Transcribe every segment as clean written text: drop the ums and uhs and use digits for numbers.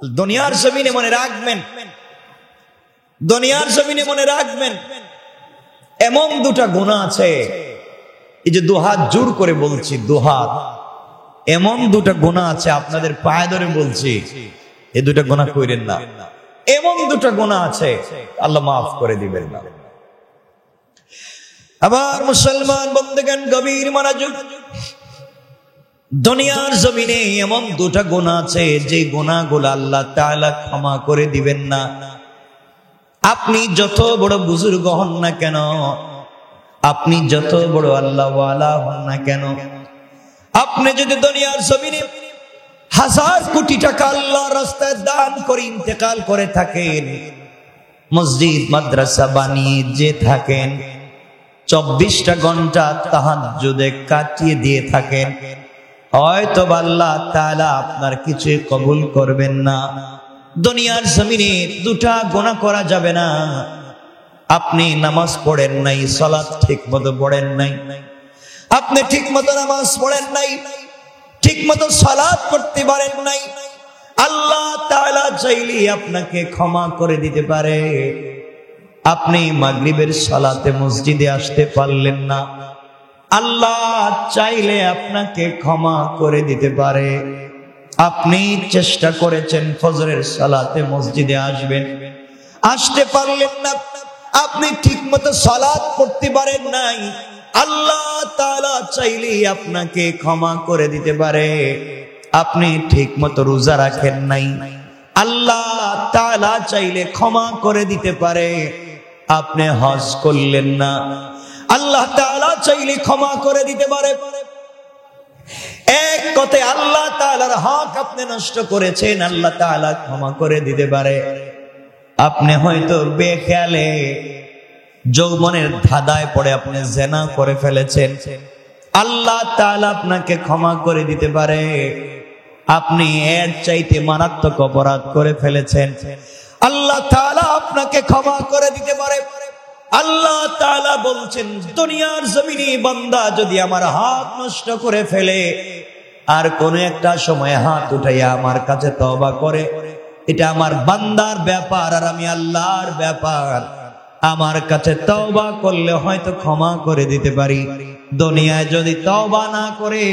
দুনিয়ার জমিনে মনে রাখবেন, দুনিয়ার জমিনে মনে রাখবেন, এমন দুটা গুনাহ আছে, এই যে দুহাত জোর করে বলছি, দুহাত, এমন দুটা গুনাহ আছে আপনাদের পায়ে ধরে বলছি, এই দুটা গুনাহ কইরেন না। এমন দুটা গুনাহ আছে আল্লাহ মাফ করে দিবেন না। আবার মুসলমান বন্ধুগণ গভীর মনোযোগ, দুনিয়ার জমিনে এমন দুটা গুনাহ আছে যে গুনাহগুলো আল্লাহ তাআলা ক্ষমা করে দিবেন না। আপনি যত বড় বুজুর্গ হন না কেন, আপনি যত বড় আল্লাহ ওয়ালা হন না কেন, আপনি যদি দুনিয়ার জমিনে 1000 কোটি টাকা আল্লাহর রাস্তায় দান করে ইন্তেকাল করে থাকেন, মসজিদ মাদ্রাসা বানিয়ে যে থাকেন, 24টা ঘন্টা তাহাজ্জুদে কাটিয়ে দিয়ে থাকেন, হয়তো আল্লাহ তাআলা আপনার কিছুই কবুল করবেন না। দুনিয়ার জমিনে দুটা গুনাহ করা যাবে না। আপনি নামাজ পড়েন নাই, সালাত ঠিকমতো পড়েন নাই, আপনি ঠিকমতো নামাজ পড়েন নাই, ঠিকমতো সালাত পড়তে পারেন নাই, আল্লাহ তাআলা চাইলে আপনাকে ক্ষমা করে দিতে পারে। আপনি মাগরিবের সালাতে মসজিদে আসতে পারলেন না, আল্লাহ চাইলে আপনাকে ক্ষমা করে দিতে পারে। আপনি চেষ্টা করেছেন ফজরের সালাতে মসজিদে আসবেন, আসতে পারলেন না, আপনি ঠিকমতো সালাত পড়তে পারেন নাই, আল্লাহ তাআলা চাইলে আপনাকে ক্ষমা করে দিতে পারে। আপনি ঠিকমতো রোজা রাখেন নাই, আল্লাহ তাআলা চাইলে ক্ষমা করে দিতে পারে। আপনি হজ করলেন না, আল্লাহ তাআলা চাইলে ক্ষমা করে দিতে পারে। এক কথায় আল্লাহ তাআলার হক আপনি নষ্ট করেছেন, আল্লাহ তাআলা ক্ষমা করে দিতে পারে। আপনি হয়তো বেখেয়ালে যৌবনের ধাঁধায় পড়ে আপনি জিনা করে ফেলেছেন, আল্লাহ তাআলা আপনাকে ক্ষমা করে দিতে পারে। আপনি এর চাইতে মারাত্মক অপরাধ করে ফেলেছেন, আল্লাহ তাআলা আপনাকে ক্ষমা করে দিতে পারে। আল্লাহ তাআলা বলছেন, দুনিয়ার জমিনে বান্দা যদি আমার হাত নষ্ট করে ফেলে আর কোন একটা সময় হাত উঠাইয়া আমার কাছে তওবা করে, এটা আমার বান্দার ব্যাপার আর আমি আল্লাহর ব্যাপার। আমার কাছে তওবা করলে হয়তো ক্ষমা করে দিতে পারি। দুনিয়ায় যদি তওবা না করে,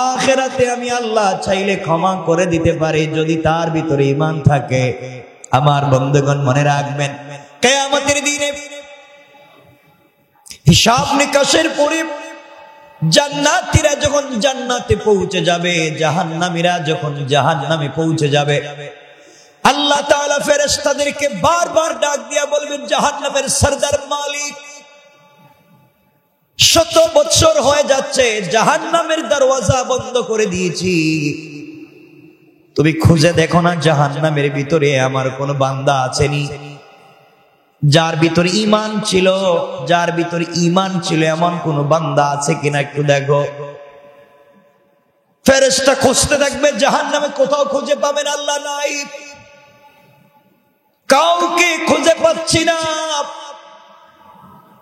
আখিরাতে আমি আল্লাহ চাইলে ক্ষমা করে দিতে পারি, যদি তার ভিতরে ঈমান থাকে। আমার বন্ধুগণ মনে রাখবেন, কিয়ামতের দিনে হিসাব নিকাশের পরে জান্নাতীরা যখন জান্নাতে পৌঁছে যাবে, জাহান্নামীরা যখন জাহান্নামে পৌঁছে যাবে, আল্লাহ তাআলা ফেরেশতাদেরকে বারবার ডাক দিয়া বলবেন, জাহান্নামের সরদার মালিক, 100 বছর হয়ে যাচ্ছে জাহান্নামের দরওয়াজা বন্ধ করে দিয়েছি, তুমি খুঁজে দেখো না জাহান্নামের ভিতরে আমার কোন বান্দা আছেনি যার ভিতরে ঈমান ছিল, যার ভিতরে ঈমান ছিল এমন কোন বান্দা আছে কিনা একটু দেখো। ফেরেশতা খুঁজতে থাকবে, জাহান্নামে কোথাও খুঁজে পাবেন, আল্লাহ নাই, কাউকে খুঁজে পাচ্ছি না।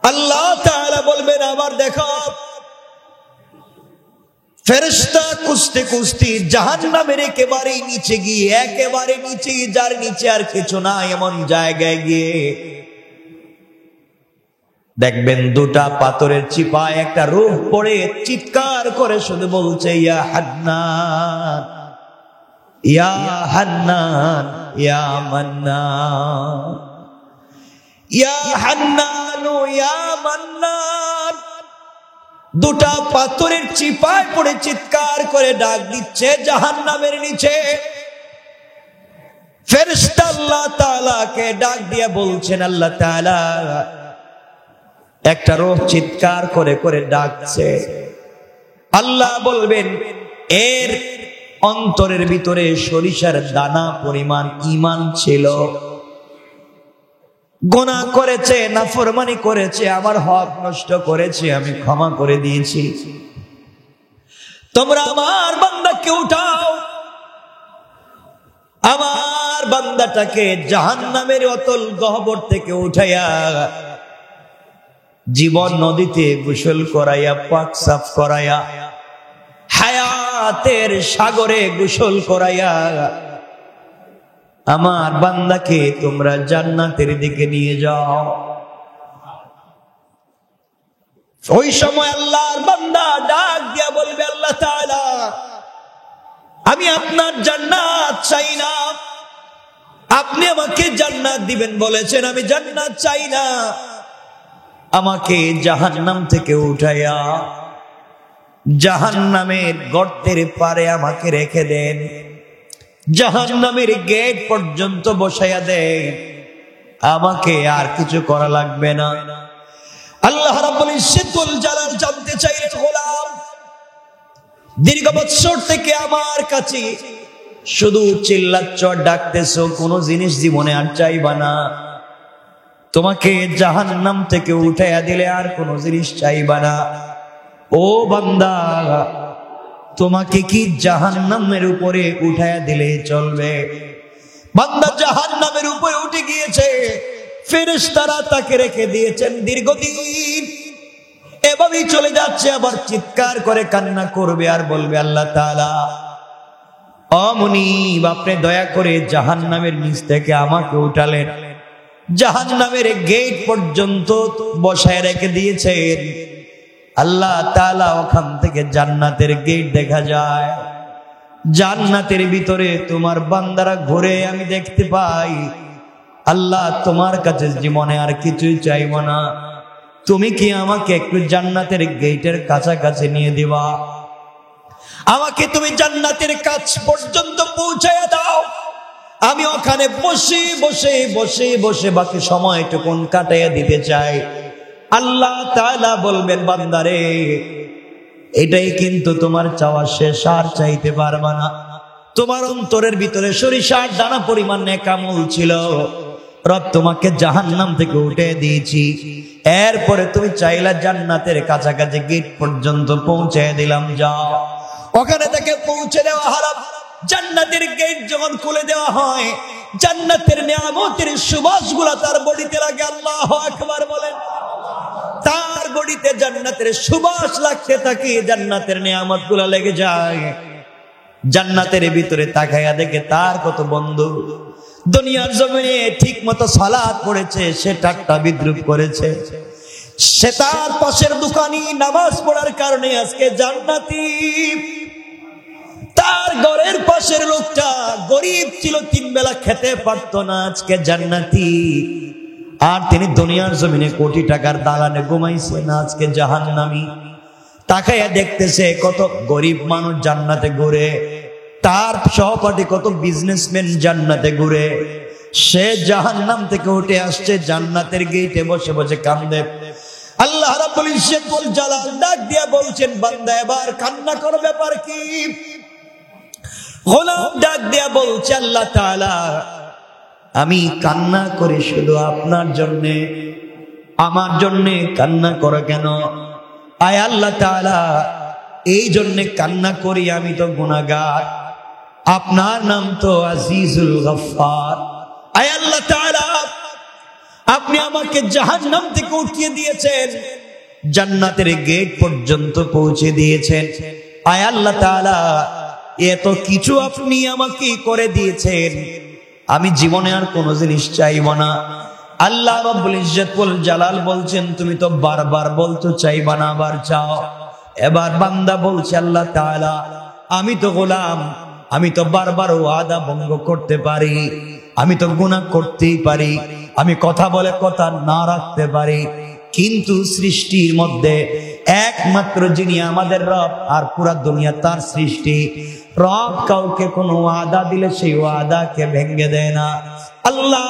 আল্লাহ তাআলা বলবেন, আবার দেখো। ফেরেশতা খুঁজতে খুঁজতে জাহান্নামের একেবারে নিচে গিয়ে, একেবারে নিচে, যার নিচে আর কিছু না এমন জায়গায় গিয়ে দেখবেন দুটা পাথরের চিপায় একটা রূহ পড়ে চিৎকার করে শুধু বলছে, ইয়া হান্নান, ইয়া হান্নান, ইয়া মান্নান, ইয়া হান্নান, ইয়া মান্নান। দুটা পাথরের চিপায় পড়ে চিৎকার করে ডাক দিচ্ছে জাহান্নামের নিচে। ফেরেশতা আল্লাহ তাআলাকে ডাক দিয়ে বলছেন, আল্লাহ তাআলা একটা রূহ চিৎকার করে করে ডাকছে। আল্লাহ বলবেন, এর অন্তরের ভিতরে সরিষার দানা পরিমাণ ঈমান ছিল, গুনাহ করেছে, নাফরমানি করেছে, আমার হক নষ্ট করেছে, আমি ক্ষমা করে দিয়েছি। তোমরা আমার বান্দাকে উঠাও, আমার বান্দাটাকে জাহান্নামের অতল গহ্বর থেকে উঠাইয়া জীবন নদীতে গোসল করাইয়া, পাক সাফ করাইয়া, হায়াতের সাগরে গোসল করাইয়া আমার বান্দাকে তোমরা জান্নাতের দিকে নিয়ে যাও। ওই সময় আল্লাহর বান্দা ডাক দিয়া বলবে, আল্লাহ তাআলা, আমি আপনার জান্নাত চাই না, আপনি আমাকে জান্নাত দিবেন বলেছেন, আমি জান্নাত চাই না, আমাকে জাহান্নাম থেকে উঠাইয়া জাহান্নামের গর্তের পারে আমাকে রেখে দেন, জাহান্নামের গেট পর্যন্ত বসাইয়া দেন, আমাকে আর কিছু করা লাগবে না। আল্লাহ রাব্বুল ইজ্জতুল জালাল জানতে চাইলেন, গোলাম, দীর্ঘ বৎসর থেকে আমার কাছে শুধু চিল্লাচ্ছ আর ডাকতেছো, কোনো জিনিস জীবনে আর চাইবা না, তোমাকে জাহান্নাম থেকে উঠাইয়া দিলে আর কোনো জিনিস চাইবা না। ও বান্দা, তোমাকে কি জাহান্নামের উপরে উঠাইয়া দিলে চলবে? বান্দা জাহান্নামের উপরে উঠে গিয়েছে, ফেরেশতারা তাকে রেখে দিয়েছেন দীর্ঘদিন, এভাবেই চলে যাচ্ছে। আবার চিৎকার করে কান্না করবে আর বলবে, আল্লাহ তাআলা, ও মুনিব, আপনি দয়া করে জাহান্নামের নিচ থেকে আমাকে উঠালেন, জাহান্নামের গেট পর্যন্ত বসায় রেখে দিয়েছেন। আল্লাহ তাআলা, ওখান থেকে জান্নাতের গেট দেখা যায়, জান্নাতের ভিতরে তোমার বান্দারা ঘুরে আমি দেখতে পাই। আল্লাহ, তোমার কাছে জীবনে আর কিছুই চাইব না, তুমি কি আমাকে একটু জান্নাতের গেটের কাছাকাছি নিয়ে দিবা? আমাকে তুমি জান্নাতের কাছ পর্যন্ত পৌঁছায় দাও, আমি ওখানে বসে বসে বসে বসে বাকি সময়টুকুন কাটাইয়া দিতে চাই। আল্লাহ তাআলা বলবেন, বান্দারে, এটাই কিন্তু তোমার চাওয়া শেষ, আর চাইতে পারবা না। তোমার অন্তরের ভিতরে সরিষার দানা পরিমাণ নেক আমল ছিল, রব তোমাকে জাহান্নাম থেকে উঠে দিয়েছি, এরপরে তুমি চাইলা জান্নাতের কাছাকাছি গেট পর্যন্ত পৌঁছে দিলাম, যাও। ওখানে থেকে পৌঁছে দেওয়া হলো। জান্নাতের গেট যখন খুলে দেওয়া হয়, জান্নাতের নিয়ামতের সুবাসগুলো তার বডিতে লাগে। আল্লাহু আকবার বলেন। তার বডিতে জান্নাতের সুবাস লাগতে থাকে, জান্নাতের নিয়ামতগুলো লেগে যায়। জান্নাতের ভিতরে তাকাইয়া দেখে তার কত বন্ধু দুনিয়ার জমিনে ঠিক মতো সালাত পড়েছে, সে ঠাট্টা বিদ্রুপ করেছে, সে তার পাশের দোকানি নামাজ পড়ার কারণে আজকে জান্নাতি। তার ঘরের পাশের লোকটা গরিব ছিল, 3 বেলা খেতে পারতো না, আজকে জান্নাতি। আর তিনি দুনিয়ার জমিনে কোটি টাকার দালানে ঘুমাইছে না, আজকে জাহান্নামী। তাকাইয়া দেখতেছে কত গরিব মানুষ জান্নাতে ঘুরে, তার সহপাঠী কত বিজনেসম্যান জান্নাতে ঘুরে, সে জাহান্নাম থেকে উঠে আসছে, জান্নাতের গেটে বসে বসে কান্দে। আল্লাহ রাব্বুল ইজ্জতুল জালাল ডাক দিয়া বলছেন, বান্দা, এবার কান্না করো, ব্যাপার কি? গোলাম ডাক দিয়া বলছে, আল্লাহ তাআলা, আমি কান্না করি শুধু আপনার জন্যে, আমার জন্যে কান্না করো কেন? আয় আল্লাহ তাআলা, এই জন্যে কান্না করি, আমি তো গুনাহগার, আপনার নাম তো আজিজুল গফফার। আয় আল্লাহ তাআলা, আপনি আমাকে জাহান্নাম থেকে উঠিয়ে দিয়েছেন, জান্নাতের গেট পর্যন্ত পৌঁছে দিয়েছেন। আয় আল্লাহ তাআলা, এত কিছু আপনি আমাকে করে দিয়েছেন, আমি জীবনে আর কোনো জিনিস চাইব না। আল্লাহ রাব্বুল ইজ্জতুল জালাল বলছেন, তুমি তো বারবার বলতো চাইবা না, আবার চাও। এবার বান্দা বলছে, আল্লাহ তাআলা, আমি তো গোলাম, আমি তো বারবার ওয়াদা ভঙ্গ করতে পারি, আমি তো গুনাহ করতেই পারি, আমি কথা বলে কথা না রাখতে পারি, কিন্তু সৃষ্টির মধ্যে একমাত্র যিনি আমাদের রব, আর পুরা দুনিয়া তার সৃষ্টি, রব কাউকে কোনো ওয়াদা দিলে সেই ওয়াদাকে ভেঙে দেয় না। আল্লাহ,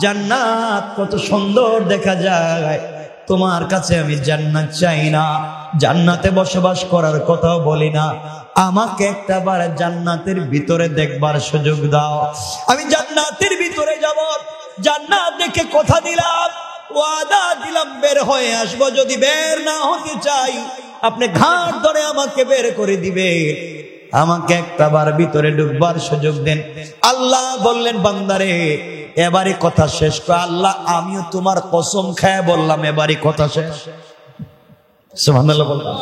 জান্নাত কত সুন্দর দেখা যায়, তোমার কাছে আমি জান্নাত চাই না, জান্নাতে বসবাস করার কথাও বলি না, আমাকে একটাবার জান্নাতের ভিতরে দেখবার সুযোগ দাও, আমি জান্নাতের ভিতরে যাব, জান্নাত দেখে কথা দিলাম, ওয়াদা দিলাম বের হয়ে আসবো, যদি বের না হতে চাই আপনি ঘাট ধরে আমাকে বের করে দিবে, আমাকে একটাবার ভিতরে ঢুকবার সুযোগ দেন। আল্লাহ বললেন, বান্দারে, এবারে কথা শেষ কর। আল্লাহ, আমিও তোমার কসম খায় বললাম, এবারে কথা শেষ। সুবহানাল্লাহ বললাম।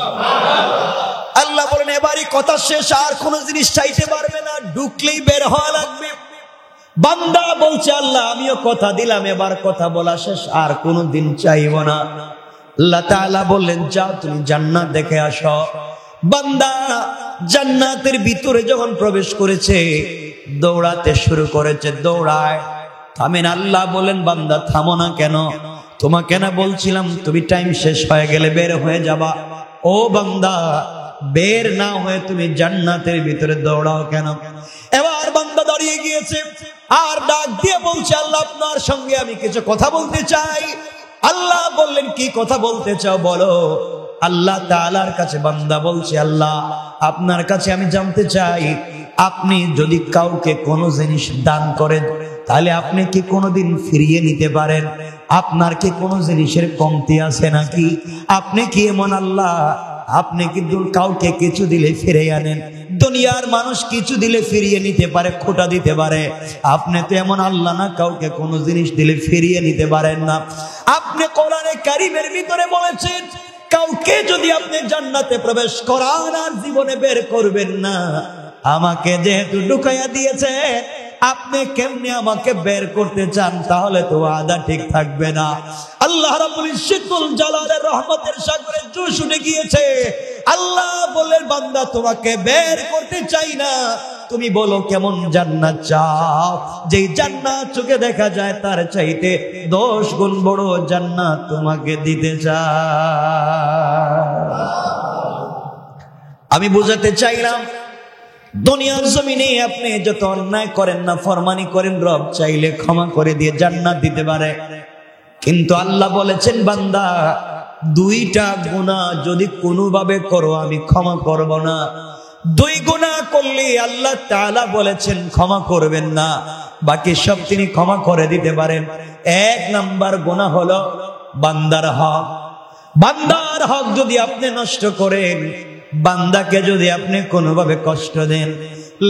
আল্লাহ বলেন, এবারে কথা শেষ, আর কোন জিনিস চাইতে পারবে না, ঢুকলেই বের হওয়া লাগবে। বান্দা বলছে আল্লাহ আমিও কথা দিলাম, এবার কথা বলা শেষ, আর কোনোদিন চাইব না। আল্লাহ তাআলা বললেন যাও তুমি জান্নাত দেখে আসো। বান্দা জান্নাতের ভিতরে যখন প্রবেশ করেছে দৌড়াতে শুরু করেছে, দৌড়ায়। থামেন। আল্লাহ বলেন বান্দা থামো না কেন? তোমাকে না বলছিলাম তুমি টাইম শেষ হয়ে গেলে বের হয়ে যাবা? ও বান্দা বের না হয়ে তুমি জান্নাতের ভিতরে দৌড়াও কেন? এবার বান্দা দাঁড়িয়ে গিয়েছে আর ডাক দিয়ে বলছে আল্লাহ আপনার সঙ্গে আমি কিছু কথা বলতে চাই। আল্লাহ বললেন কি কথা বলতে চাও বলো। আল্লাহ তাআলার কাছে বান্দা বলছে আল্লাহ আপনার কাছে আমি জানতে চাই আপনি যদি কাউকে কোনো জিনিস দান করেন তাহলে আপনি কি কোনোদিন ফিরিয়ে নিতে পারেন? আপনার কি কোনো জিনিসের কমতি আছে নাকি? আপনি কি এমন আল্লাহ আপনি কিন্তু কাউকে কিছু দিলে ফিরে আনেন? দুনিয়ার মানুষ কিছু দিলে ফিরিয়ে নিতে পারে, খোটা দিতে পারে, আপনি তো এমন আল্লাহ না কাউকে কোনো জিনিস দিলে ফিরিয়ে নিতে পারেন না। আপনি কোরআনে কারীমের ভিতরে বলেছেন কাউকে যদি আপনি জান্নাতে প্রবেশ করান আর জীবনে বের করবেন না, আমাকে যেহেতু ঢুকাইয়া দিয়েছে আপনি কেমনে আমাকে বের করতে চান? তাহলে তো আদা ঠিক থাকবে না। আল্লাহ রাব্বুল ইজ্জতুল জালালের রহমতের সাগরে জোশ উঠে গিয়েছে। আল্লাহ বলেন বান্দা তোমাকে বের করতে চাই না, তুমি বলো কেমন জান্নাত চাও? যেই জান্নাত চোখে দেখা যায় তার চাইতে 10 গুণ বড় জান্নাত তোমাকে দিতে চাই। আমি বুঝাতে চাইলাম দুনিয়ার জমিনে আপনি যত অন্যায় করেন না ফরমানি করেন, রব চাইলে ক্ষমা করে দিয়ে জান্নাত দিতে পারে। কিন্তু আল্লাহ বলেছেন বান্দা 2টা গুনাহ যদি কোনোভাবে করো আমি ক্ষমা করব না। 2 গুনাহ করলে আল্লাহ তাআলা বলেছেন ক্ষমা করবেন না, বাকি সব তিনি ক্ষমা করে দিতে পারেন। 1 নাম্বার গুনাহ হলো বান্দার হক। বান্দার হক যদি আপনি নষ্ট করেন, বান্দাকে যদি আপনি কোনোভাবে কষ্ট দেন,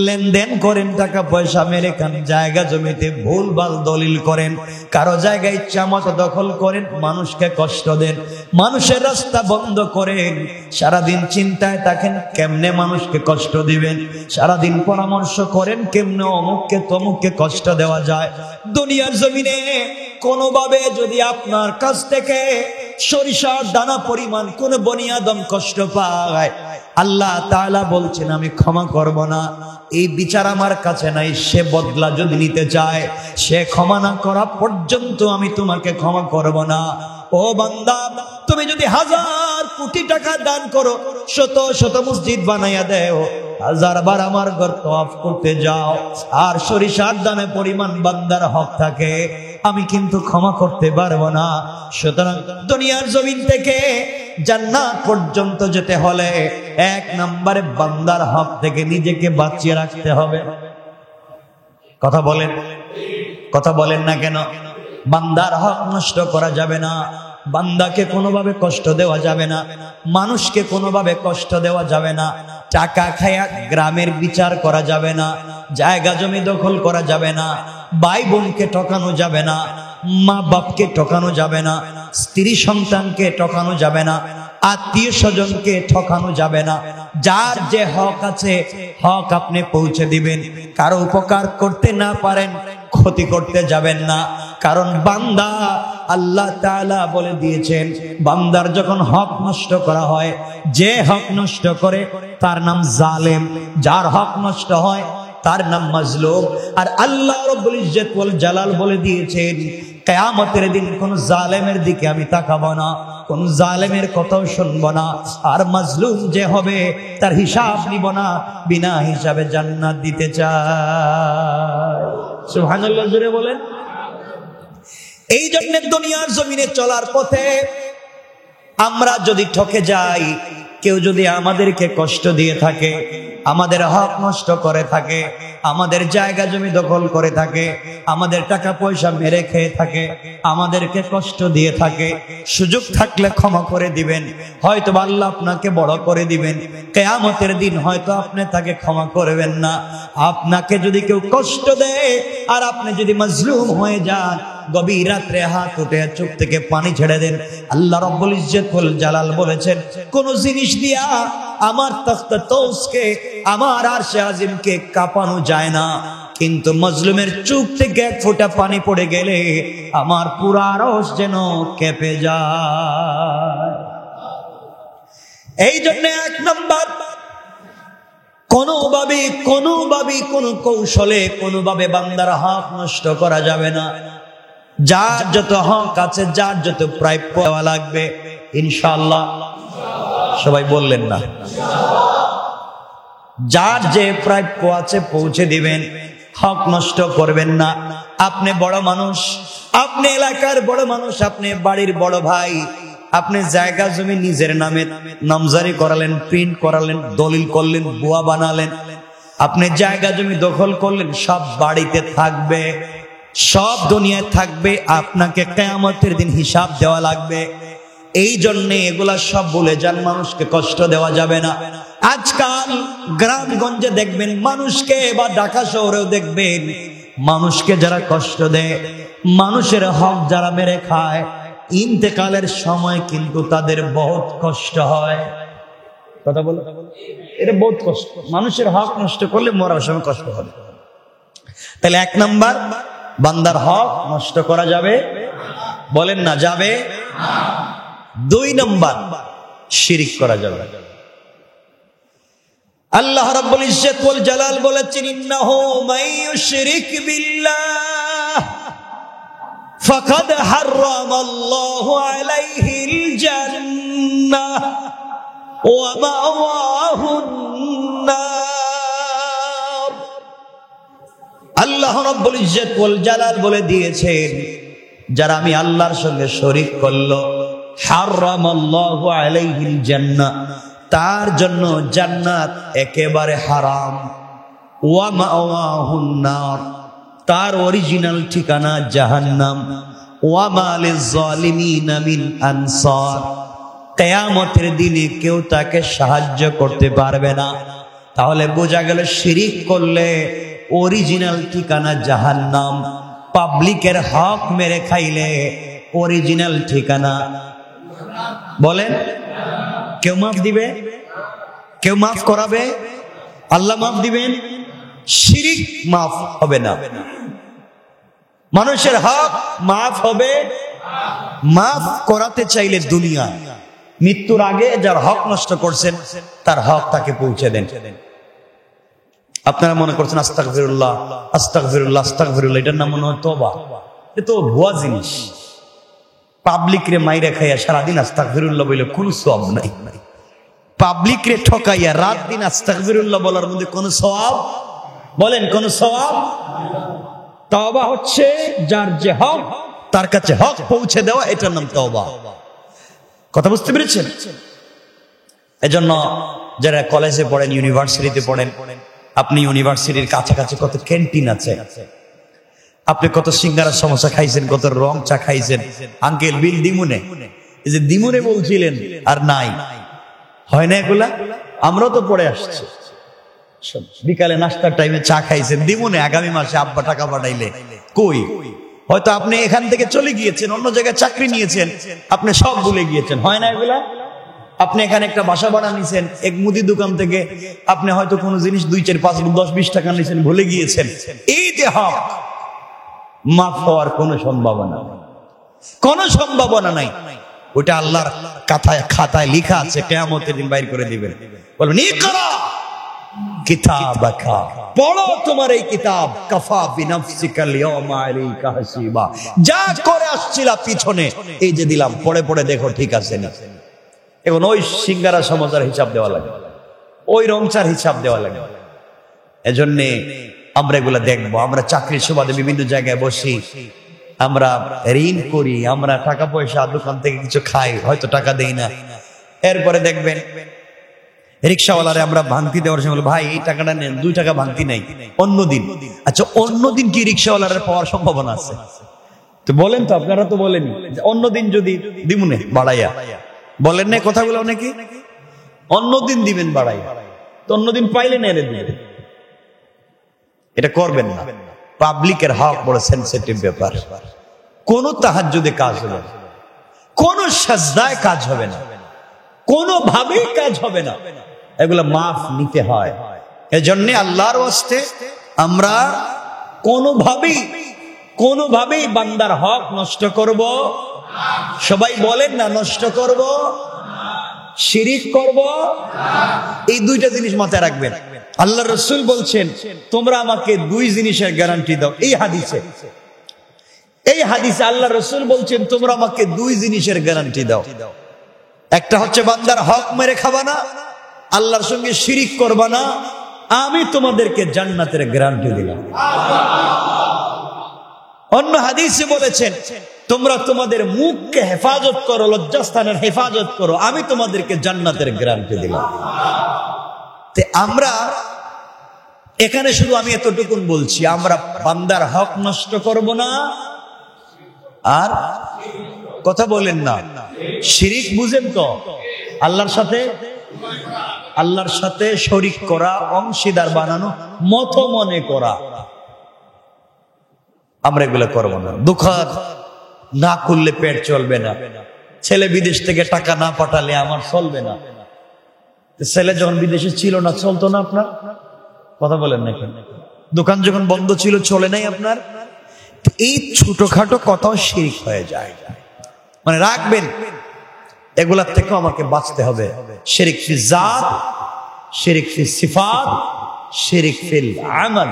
লেনদেন করেন, টাকা পয়সা মেরে খান, জায়গা জমিতে ভুলভাল দলিল করেন, কারো জায়গায় ইচ্ছামতো দখল করেন, মানুষকে কষ্ট দেন, মানুষের রাস্তা বন্ধ করেন, সারাদিন চিন্তায় থাকেন কেমনে মানুষকে কষ্ট দিবেন, সারাদিন পরামর্শ করেন কেমনে অমুককে তমুককে কষ্ট দেওয়া যায়। দুনিয়ার জমিনে কোনোভাবে যদি আপনার কাছ থেকে সরিষার দানা পরিমাণ কোন বনি আদম কষ্ট পায়, আল্লাহ তাআলা বলছেন আমি ক্ষমা করব না। এই বিচার আমার কাছে নাই। সে বদলা যদি নিতে চায়, সে ক্ষমা না করা পর্যন্ত আমি তোমাকে ক্ষমা করব না। ও বান্দা তুমি যদি 1000 কোটি টাকা দান করো, শত শত মসজিদ বানাইয়া দেও, 1000 বার আমার ঘর তওয়াফ করতে যাও, আর সরিষার দানা পরিমাণ বান্দার হক থাকে, আমি কিন্তু ক্ষমা করতে পারবো না। সুতরাং দুনিয়ার জমিন থেকে জান্নাত পর্যন্ত যেতে হলে 1 নম্বরে বান্দার হক থেকে নিজেকে বাঁচিয়ে রাখতে হবে। কথা বলেন না কেন? বান্দার হক নষ্ট করা যাবে না, বান্দাকে কোনোভাবে কষ্ট দেওয়া যাবে না, মানুষকে কোনোভাবে কষ্ট দেওয়া যাবে না, টাকা খায়া গ্রামের বিচার করা যাবে না, জায়গা জমি দখল করা যাবে না, ভাই বোনকে ঠকানো যাবে না, মা বাপকে ঠকানো যাবে না, স্ত্রী সন্তানকে ঠকানো যাবে না, আত্মীয় স্বজনকে ঠকানো যাবে না। যার যে হক আছে হক আপনি পৌঁছে দিবেন। কারো উপকার করতে না পারেন ক্ষতি করতে যাবেন না, কারণ বান্দা আল্লাহ তাআলা বলে দিয়েছেন বান্দার যখন হক নষ্ট করা হয়, যে হক নষ্ট করে তার নাম জালেম, যার হক নষ্ট হয় তার নাম মাজলুম। আর আল্লাহ রাব্বুল ইজ্জত ওয়াল জালাল বলে দিয়েছেন কিয়ামতের দিন কোন জালেমের দিকে আমি তাকাবো না, কোন জালেমের কথাও শুনবো না, আর মাজলুম যে হবে তার হিসাব নিব না, বিনা হিসাবে জান্নাত দিতে চাই। সুবহানাল্লাহ জোরে বলেন। এই জন্য দুনিয়ার জমিনে চলার পথে আমরা যদি ঠকে যাই, কেউ যদি আমাদেরকে কষ্ট দিয়ে থাকে, আমাদের হক নষ্ট করে থাকে, আমাদের জায়গা জমি দখল করে থাকে, আমাদের টাকা পয়সা মেরে খেয়ে থাকে, আমাদেরকে কষ্ট দিয়ে থাকে, সুযোগ থাকলে ক্ষমা করে দিবেন, হয়তো আল্লাহ আপনাকে বড় করে দিবেন। কিয়ামতের দিন হয়তো আপনি তাকে ক্ষমা করবেন না। আপনাকে যদি কেউ কষ্ট দেয় আর আপনি যদি মাজলুম হয়ে যান, গভীর রাত্রে হাত উঠে চোখ থেকে পানি ছেড়ে দেন। আল্লাহ রাব্বুল ইজ্জত ওয়াল জালাল বলেছেন কোন জিনিস দিয়া আমার তখত তৌসকে, আমার আরশে আজিমকে কাঁপানো যায় না, কিন্তু মজলুমের চোখ থেকে এক ফোঁটা পানি পড়ে গেলে আমার পুরো আরশ যেন কেঁপে যায়। এই জন্য এক নাম্বার, কোনোভাবে কোনো কৌশলে কোনোভাবে বান্দার হক নষ্ট করা যাবে না। যার যত হক আছে, যার যত প্রাপ্য দেওয়া লাগবে ইনশাআল্লাহ, সবাই বললেন না, যার যে প্রাপ্য আছে পৌঁছে দিবেন, হক নষ্ট করবেন না। আপনি বড় মানুষ, আপনি এলাকার বড় মানুষ, আপনি বাড়ির বড় ভাই, আপনি জায়গা জমি নিজের নামে নামজারি করালেন, প্রিন্ট করালেন, দলিল করলেন, বুয়া বানালেন, আপনি জায়গা জমি দখল করলেন, সব বাড়িতে থাকবে, সব দুনিয়ায় থাকবে, আপনাকে কিয়ামতের দিন হিসাব দেওয়া লাগবে। এই জন্য এগুলা সব বলে যান, মানুষকে কষ্ট দেওয়া যাবে না। আজকাল গ্রামগঞ্জে দেখবেন মানুষকে, বা ঢাকা শহরেও দেখবেন মানুষকে যারা কষ্ট দেয়, মানুষের হক যারা মেরে খায়, ইন্তেকালের সময় কিন্তু তাদের বহুত কষ্ট হয়। কথা বলো, এটা বহুত কষ্ট। মানুষের হক নষ্ট করলে মরার সময় কষ্ট হবে। তাহলে এক নাম্বার, বান্দার হক নষ্ট করা যাবে, বলেন না যাবে। দুই নাম্বার, শিরিক করা যাবে। আল্লাহ রাব্বুল ইজ্জত ওয়াল জালাল বলেছেন, ইন্নাহু মাইয়ুশরিক বিল্লাহ ফাকাদ হারামাল্লাহু আলাইহিল জান্নাহ ওয়া মাওয়াহুন নার। আল্লাহ রাব্বুল ইজ্জত ওয়াল জালাল বলে দিয়েছেন, যারা আমি আল্লাহর সঙ্গে শরীক করলো, হারামাল্লাহু আলাইহিল জান্নাহ, তার জন্য জান্নাত একেবারে হারাম। ওয়া মাওয়াহুন নার, তার অরিজিনাল ঠিকানা জাহান্নাম। ওয়া মা লিয-যালিমিনা মিন আনসার, কিয়ামতের দিনে কেউ তাকে সাহায্য করতে পারবে না। তাহলে বোঝা গেল শিরিক করলে অরিজিনাল ঠিকানা জাহান্নাম, পাবলিকের হক মেরে খাইলে অরিজিনাল ঠিকানা, বলেন কেউ মাফ দিবে? কেউ মাফ করাবে? আল্লাহ মাফ দিবেন? শিরিক মাফ হবে না। মানুষের হক মাফ হবে, মাফ করাতে চাইলে দুনিয়া, মৃত্যুর আগে যার হক নষ্ট করছেন তার হক তাকে পৌঁছে দেন। আপনারা মনে করছেন আস্তাগফিরুল্লাহ আস্তাগফিরুল্লাহ আস্তাগফিরুল্লাহ, এটার নাম মনে হয় তওবা। এ তো ভুয়া জিনিস। পাবলিক রে মাইরা খাইয়া সারাদিন আস্তাগফিরুল্লাহ বলে কোনো সওয়াব নাই। পাবলিক রে ঠকাইয়া রাত দিন আস্তাগফিরুল্লাহ বলার মধ্যে কোনো সওয়াব, বলেন কোনো সওয়াব? তওবা হচ্ছে যার যে হক তার কাছে হক পৌঁছে দেওয়া, এটার নাম তওবা। কথা বুঝতে পেরেছেন? এজন্য যারা কলেজে পড়েন, ইউনিভার্সিটিতে পড়েন, আপনি ইউনিভার্সিটির কাছাকাছি কত ক্যান্টিন আছে, আপনি কত সিঙ্গারা সমোসা খাইছেন, কত রং চা খাইছেন। আঙ্কেল বিল দিমুনে, এই যে দিমুনে বলছিলেন আর নাই, হয় না এগুলা? আমরাও তো পড়ে আসছি। বিকালে নাস্তার টাইমে চা খাইছেন দিমুনে, আগামী মাসে আব্বা টাকা পাঠাইলে কই? হয়তো আপনি এখান থেকে চলে গিয়েছেন, অন্য জায়গায় চাকরি নিয়েছেন, আপনি সব ভুলে গিয়েছেন। হয় না এগুলা? আপনি এখানে একটা বাসা ভাড়া নিয়েছেন, এক মুদি দোকান থেকে আপনি হয়তো কোনো জিনিস 2, 4, 5, 10, 20 টাকা নিয়েছেন, ভুলে গিয়েছেন। এই যে হক, মাফ হওয়ার কোনো সম্ভাবনা, কোনো সম্ভাবনা নাই। ওটা আল্লাহর খাতায় লেখা আছে, কিয়ামতের দিন বাইর করে দিবেন। বলবেন ইকরা কিতাবাকা, পড়ো তোমার এই কিতাব, কাফা বিনাফসিকাল ইয়াওমা আলাইকা হাসিবা। যা করে আসছিলা পিছনে, এই যে দিলাম, পড়ে পড়ে দেখো ঠিক আছে না। এখন ওই সিঙ্গারা সমোসার হিসাব দেওয়া লাগে, ওই রংচার হিসাব দেওয়া লাগে। এজন্য আমরা এগুলা দেখবো। আমরা চাকরির সুবাদে বিভিন্ন জায়গায় বসি, আমরা ঋণ করি, আমরা টাকা পয়সা দোকান থেকে কিছু খাই, হয়তো টাকা দেই না। এরপরে দেখবেন রিক্সাওয়ালারে আমরা ভাঙতি দেওয়ার সময় ভাই এই টাকাটা নেন, 2 টাকা ভাঙতি নাই অন্যদিন। আচ্ছা অন্যদিন কি রিক্সাওয়ালারে পাওয়ার সম্ভাবনা আছে? তো বলেন তো, আপনারা তো বলেনি অন্যদিন যদি দিমুনে বাড়াইয়া, বলেন না কথাগুলো অনেকে? অন্যদিন দিবেন বাড়াইয়া, তো অন্যদিন পাইলে নেড়ে দিবেন। এটা করবেন না। পাবলিকের হক বড় সেনসিটিভ ব্যাপার। কোন তাহাজ্জুদে কাজ হবে না, কোন সাজদায় কাজ হবে না, কোনোভাবেই কাজ হবে না। এগুলো মাফ নিতে হয়। এজন্য আল্লাহর ওয়াস্তে আমরা কোনোভাবেই বান্দার হক নষ্ট করব। সবাই বলেন না, নষ্ট করব, শিরিক করব, এই দুইটা জিনিস মাথায় রাখবেন। আল্লাহ রাসূল বলছেন, তোমরা আমাকে দুই জিনিসের গ্যারান্টি দাও। এই হাদিসে আল্লাহ রাসূল বলছেন, তোমরা আমাকে দুই জিনিসের গ্যারান্টি দাও। একটা হচ্ছে বান্দার হক মেরে খাবা না, আল্লাহর সঙ্গে শিরিক করবা না, আমি তোমাদেরকে জান্নাতের গ্যারান্টি দিলাম। অন্য হাদিসে বলেছেন, তোমরা তোমাদের মুখকে হেফাজত করো, লজ্জাস্থানের হেফাজত করো, আমি তোমাদেরকে জান্নাতের গ্যারান্টি দিলাম। আমরা এখানে শুধু আমি এতটুকুন বলছি, আমরা বান্দার হক নষ্ট করব না, আর কথা বলেন না, শিরিক বুঝেন তো, আল্লাহর সাথে শরীক করা, অংশীদার বানানো, মত মনে করা, আমরা এগুলো করব না। দুঃখাত না করলে পেট চলবে না, ছেলে বিদেশ থেকে টাকা না পাঠালে আমার চলবে না। ছেলে যখন বিদেশে ছিল না, চলতো না আপনার? কথা বলেন না কেন? দোকান যখন বন্ধ ছিল, চলে নাই আপনার? এই ছোটখাটো কথাও শিরক হয়ে যায়। মানে রাখবেন, এগুলার থেকে আমাকে বাঁচতে হবে। শিরক ফি জাত, শিরক ফি সিফাত, শিরক ফিল আমাল।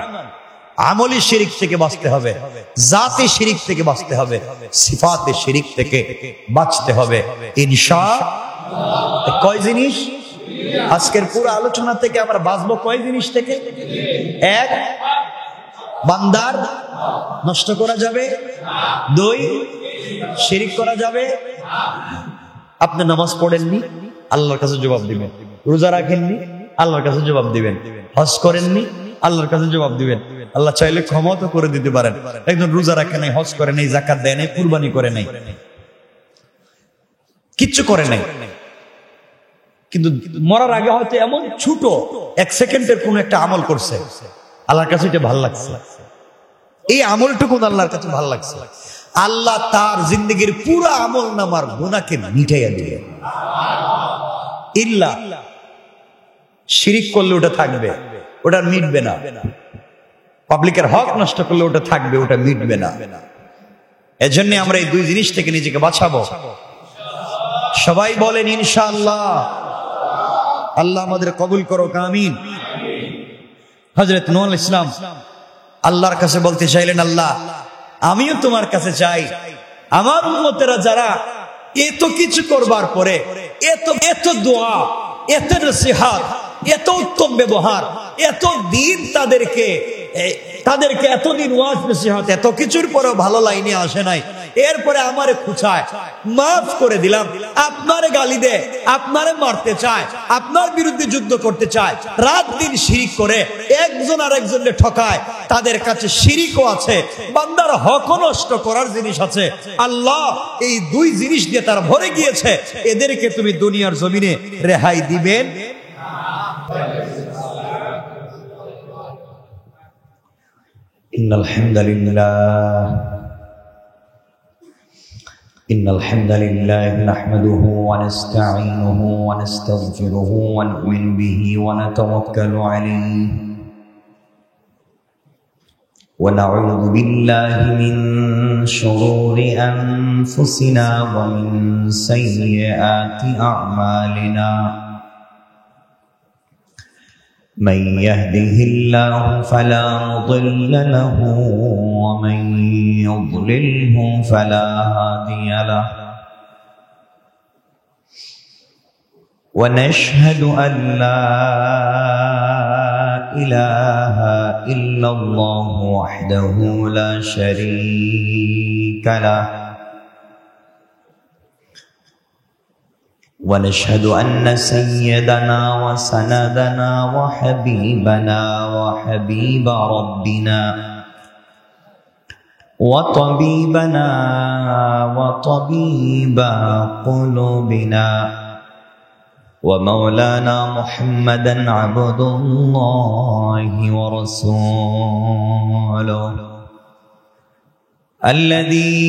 আমলি শিরিক থেকে বাঁচতে হবে, জাতি শিরিক থেকে বাঁচতে হবে, সিফাতে শিরিক থেকে বাঁচতে হবে ইনশাআল্লাহ। কয় জিনিস? আজকের পুরো আলোচনা থেকে আমরা বাঁচবো কয় জিনিস থেকে? এক, বান্দার নষ্ট করা যাবে। দুই, শিরিক করা যাবে। আপনি নামাজ পড়েননি, আল্লাহর কাছে জবাব দিবেন। রোজা রাখেননি, আল্লাহর কাছে জবাব দিবেন। হজ করেননি, আল্লাহর কাছে জবাব দিবেন। আল্লাহ চাইলে ক্ষমা তো করে দিতে পারেন। একজন রোজা রাখে নাই, হজ করে নাই, যাকাত দেয় নাই, কুরবানি করে নাই, কিচ্ছু করে নাই, কিন্তু মরার আগে হয়তো এমন ছোট এক সেকেন্ডের কোন একটা আমল করছে, আল্লাহর কাছে এটা ভালো লাগছে। এই আমলটুকু আল্লাহর কাছে ভালো লাগছে, আল্লাহ তার জিন্দগির পুরো আমল নামার গুনাহকে মিটাইয়া দিবেন। ইল্লা শিরিক করলে ওটা থাকবে, ওটা মিটবে না। পাবলিকের হক নষ্ট করলে ওটা থাকবে, ওটা মিটবে না। এজন্য আমরা এই দুই জিনিস থেকে নিজেকে বাঁচাবো। সবাই বলেন ইনশাআল্লাহ। আল্লাহ আমাদের কবুল করো, আমিন। হযরত নূহ আলাইহিস সালাম আল্লাহর কাছে বলতে চাইলেন, আল্লাহ আমিও তোমার কাছে চাই, আমার উম্মতেরা যারা এত কিছু করবার পরে এত দোয়া, এত নসিহত, এত উত্তম ব্যবহার, এত দিন তাদেরকে এতদিন ওয়াজ নসিহত, এত কিছুর পরেও ভালো লাইনে আসে নাই, এরপরে আমারে খুঁচায়, মাফ করে দিলাম, আপনারে গালি দেয়, আপনারে মারতে চায়, আপনার বিরুদ্ধে যুদ্ধ করতে চায়, রাত দিন শিরিক করে একজন আর একজনকে ঠকায়, তাদের কাছে শিরিকও আছে, বান্দার হক নষ্ট করার জিনিস আছে। আল্লাহ এই দুই জিনিস দিয়ে তারা ভরে গিয়েছে, এদেরকে তুমি দুনিয়ার জমিনে রেহাই দিবেন? ইন্নাল হামদালিল্লাহ নাহমাদুহু ওয়া নাস্তাঈনুহু ওয়া নাস্তাগফিরুহু ওয়া নু'মিনু বিহি ওয়া নাতাওয়াক্কালু আলাইহি ওয়া নাউযু বিল্লাহি মিন শুরুরি আনফুসিনা ওয়া মিন সাইয়্যাতি আ'মালিনা। من يهده الله فلا مضل له ومن يضلله فلا هادي له ونشهد أن لا إله إلا الله وحده لا شريك له ونشهد أن سيدنا وسندنا وحبيبنا وحبيب ربنا وطبيبنا وطبيب قلوبنا ومولانا محمدا عبد الله ورسوله الذي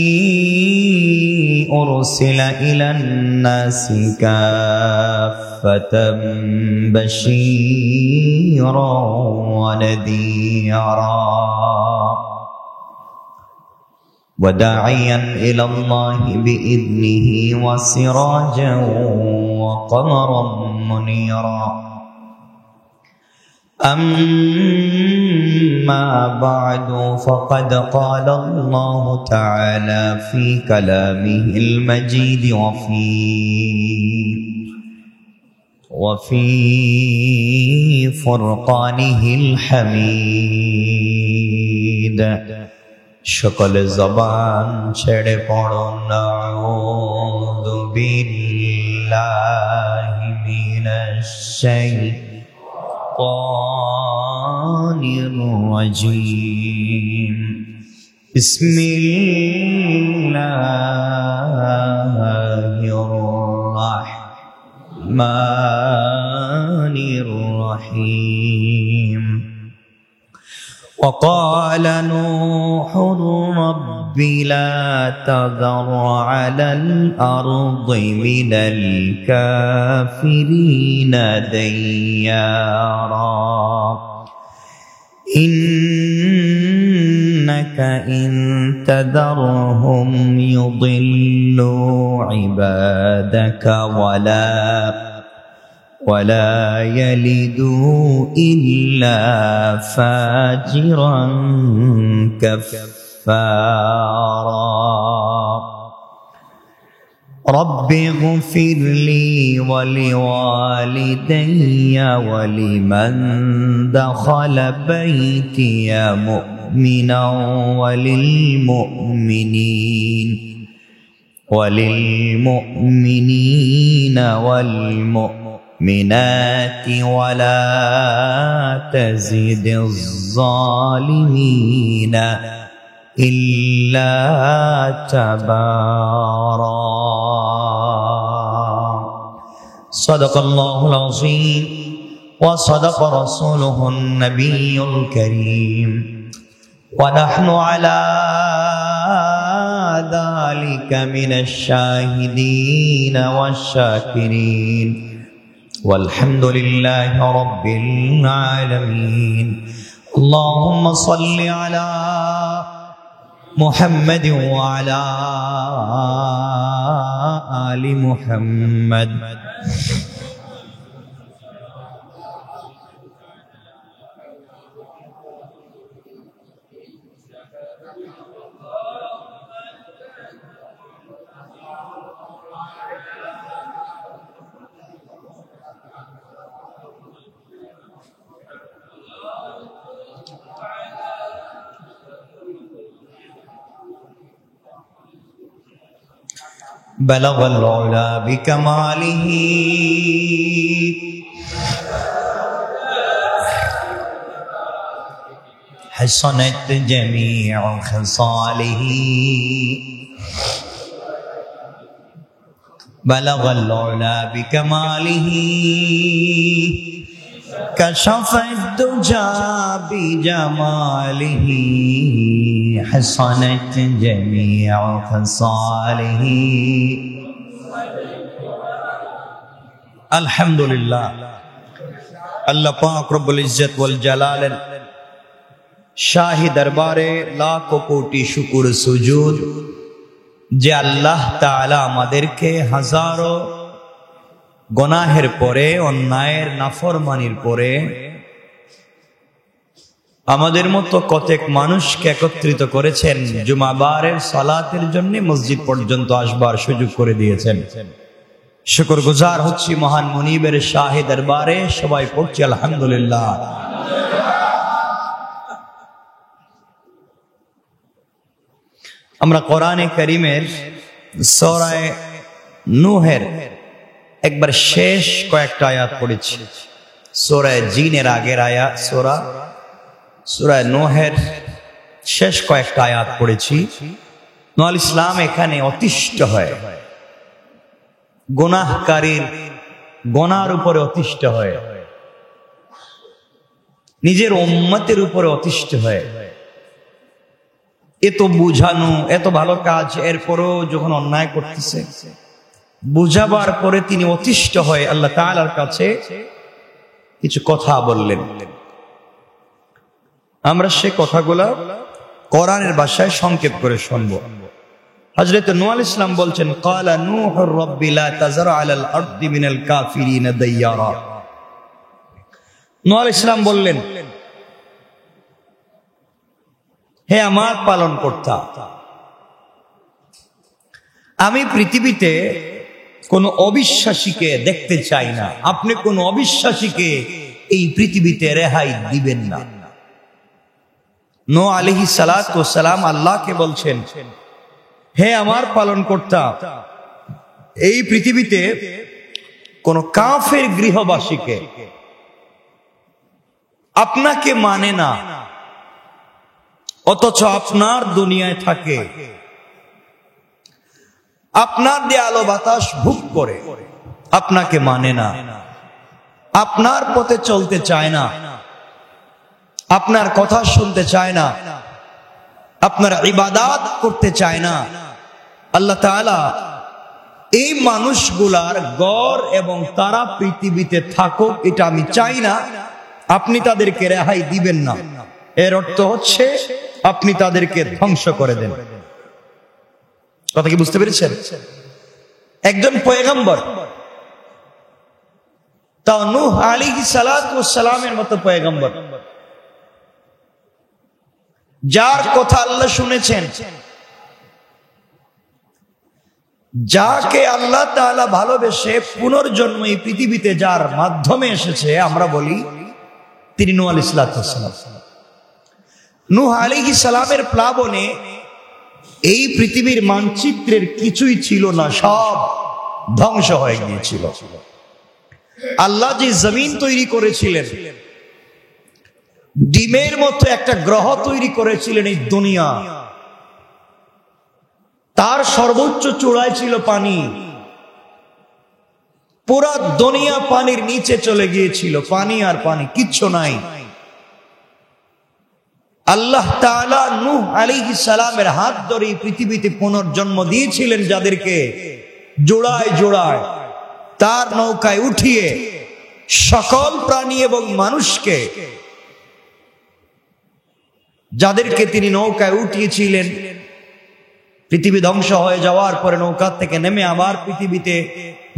أرسل إلى الناس كافة بشيرا ونذيرا وداعيا إلى الله بإذنه وسراجا وقمرا منيرا أما بعد فقد قال الله تعالى في كلامه المجيد وفي فرقانه الحميد সকল জবান ছেড়ে পড়ুন আউযু বিল্লাহি মিনাশ শাইতানির রাজীম বিসমিল্লাহির রাহমানির রহিম وقال نوح رب لا تذر على الأرض من الكافرين ديارا إنك إن تذرهم يضلوا عبادك ولا يلدوا إلا فاجرا كفارا رب اغفر لي ولوالدي ولمن دخل بيتي مؤمنا وللمؤمنين والمؤمنات ولا تزد الظالمين إلا تبارا صدق الله العظيم وصدق رسوله النبي الكريم ونحن على ذلك من الشاهدين والشاكرين والحمد لله رب العالمين اللهم صل على محمد وعلى آل محمد بلغ العلا بكماله حسنت جميع خصاله بلغ العلا بكماله كشف الدجى بجماله حسنت جميع خصاله الحمد لله আল্লাহ পাক রব্বুল ইজ্জত ওয়াল জালালের শাহী দরবারে লাখ কোটি শুকর সুজুদ যে আল্লাহ তাআলা আমাদেরকে হাজারো গুনাহের পরে অন্যায়ের নাফরমানির পরে আমাদের মতো কতক মানুষকে একত্রিত করেছেন জুমাবারের সালাতের জন্য মসজিদ পর্যন্ত আসবার সুযোগ করে দিয়েছেন শুকরগুজার হচ্ছি মহান মুনিবের শাহী দরবারে সবাই পড়ছি আলহামদুলিল্লাহ আমরা কোরআনে কারীমের সূরা নূহের একবার শেষ কয়েকটা আয়াত পড়েছি সূরা জিনের আগের আয়াত সূরা নূহের শেষ কয়েকটা আয়াত পড়েছি নূহ ইসলাম এখানে অতিষ্ঠ হয় গুনাহকারীর গুনার উপরে অতিষ্ঠ হয় নিজের উম্মতের উপরে অতিষ্ঠ হয় এত বুঝানো এত ভালো কাজ এরপরও যখন অন্যায় করতেছে বুঝাবার পরে তিনি অতিষ্ঠ হয়ে আল্লাহ তাআলার কাছে কিছু কথা বললেন আমরা সে কথাগুলা কোরআনের ভাষায় সংক্ষেপ করে শুনবো। হযরত নূহ আলাইহিস সালাম বলছেন, ক্বালা নূহুর রাব্বি লা তাযার আলাল আরদি মিনাল কাফিরিনা দাইয়ারা। নূহ আলাইহিস সালাম বললেন, হে আমার পালনকর্তা, আমি পৃথিবীতে কোন অবিশ্বাসীকে দেখতে চাই না। আপনি কোন অবিশ্বাসীকে এই পৃথিবীতে রেহাই দিবেন না। নূহ আলাইহিস সালাতু ওয়াস সালাম আল্লাহকে বলছেন, হে আমার পালনকর্তা, এই পৃথিবীতে কোন কাফের গৃহবাসীকে আপনাকে মানে না, অথচ আপনার দুনিয়ায় থাকে, আপনার দিয়ে আলো বাতাস ভোগ করে, আপনাকে মানে না, আপনার পথে চলতে চায় না, আপনার কথা শুনতে চায় না, আপনার ইবাদত করতে চায় না। আল্লাহ তাআলা এই মানুষগুলার গড় এবং তারা পৃথিবীতে থাকুক, এটা আমি চাই না। আপনি তাদেরকে রেহাই দিবেন না, এর অর্থ হচ্ছে আপনি তাদেরকে ধ্বংস করে দেন। কথা কি বুঝতে পেরেছেন? একজন পয়গম্বর, তাও নূহ আলাইহিস সালাতু ওয়াস সালামের মতো পয়গম্বর, যার কথা আল্লাহ শুনেছেন, যাকে আল্লাহ তাআলা ভালোবেসে পুনর্জন্ম এই পৃথিবীতে যার মাধ্যমে এসেছে, আমরা বলি তিনি নূহ আলাইহিস সালাম। নূহ আলাইহিস সালামের প্লাবনে এই পৃথিবীর মানচিত্রের কিছুই ছিল না, সব ধ্বংস হয়ে গিয়েছিল। আল্লাহ যে জমিন তৈরি করেছিলেন, ডিমের মতো একটা গ্রহ তৈরি করেছিলেন এই দুনিয়া, তার সর্বোচ্চ চূড়ায় ছিল পানি। পুরা দুনিয়া পানির নিচে চলে গিয়েছিল, পানি আর পানি, কিচ্ছু নাই। আল্লাহ তাআলা নূহ আলাইহিস সালামের হাত ধরে পৃথিবীতে পুনর্জন্ম দিয়েছিলেন, যাদেরকে জোড়ায় জোড়ায় তার নৌকায় উঠিয়ে সকল প্রাণী এবং মানুষকে, যাদেরকে তিনি নৌকায় উঠিয়েছিলেন, পৃথিবী ধ্বংস হয়ে যাওয়ার পরে নৌকা থেকে নেমে আবার পৃথিবীতে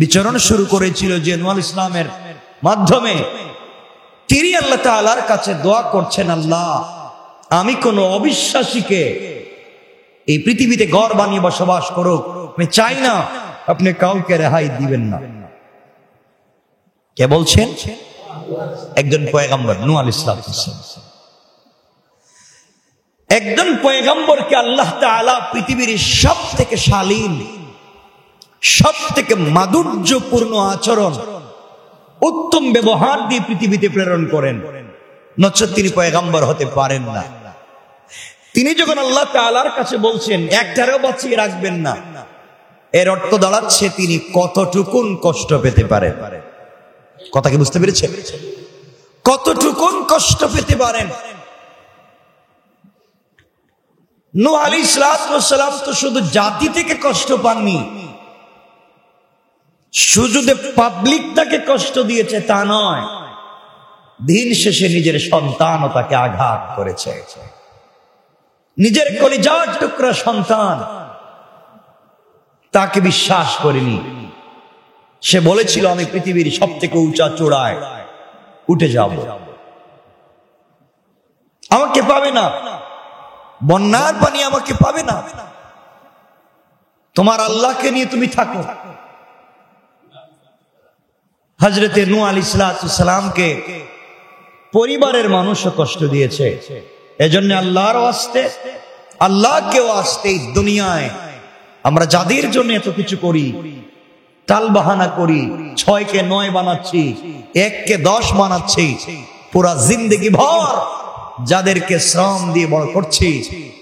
বিচরণ শুরু করেছিল যে নূহ আলাইহিস সালামের মাধ্যমে। তিনি আল্লাহ তাআলার কাছে দোয়া করছেন, আল্লাহ, আমি কোন অবিশ্বাসীকে এই পৃথিবীতে ঘর বানিয়ে বসবাস করুক, আমি চাই না, আপনি কাউকে রেহাই দিবেন না। কে বলছেন? একজন পয়গম্বর, নূহ আলাইহিস সালাম। একজন পয়গম্বরকে আল্লাহ তাআলা পৃথিবীর সব থেকে শালীন, সব থেকে মাধুর্যপূর্ণ আচরণ, উত্তম ব্যবহার দিয়ে পৃথিবীতে প্রেরণ করেন, নচেৎ তিনি পয়গম্বর হতে পারেন না। তিনি যখন আল্লাহ তাআলার কাছে বলছেন একটারও বাঁচিয়ে রাখবেন না, এর অর্থ দাঁড়াচ্ছে তিনি কতটুকুন কষ্ট পেতে পারেন। কথা কি বুঝতে পেরেছেন? কতটুকুন কষ্ট পেতে পারেন। নূহ আলাইহিস সালাম তো শুধু জাতি থেকে কষ্ট পাননি, শুধু যে পাবলিক তাকে কষ্ট দিয়েছে তা নয়, দিন শেষে নিজের সন্তানও তাকে আঘাত করেছে। নিজের কলিজার টুকরা সন্তান তাকে বিশ্বাস করেনি। সে বলেছিল, আমি পৃথিবীর সব থেকে উঁচা চূড়ায় উঠে যাব, আমাকে পাবে না, বন্যার পানি আমাকে পাবে না, তোমার আল্লাহকে নিয়ে তুমি থাকো। হযরতে নূহ আলাইহিস সালামকে পরিবারের মানুষও কষ্ট দিয়েছে। এজন্য আল্লাহর ওয়াস্তে, আল্লাহকে ওয়াস্তে এই দুনিয়ায় আমরা যাদের জন্য এত কিছু করি, টাল বাহানা করি, 6কে 9 বানাচ্ছি, 1কে 10 বানাচ্ছি, পুরা জিন্দেগি ভর যাদেরকে শ্রম দিয়ে বড় করছি,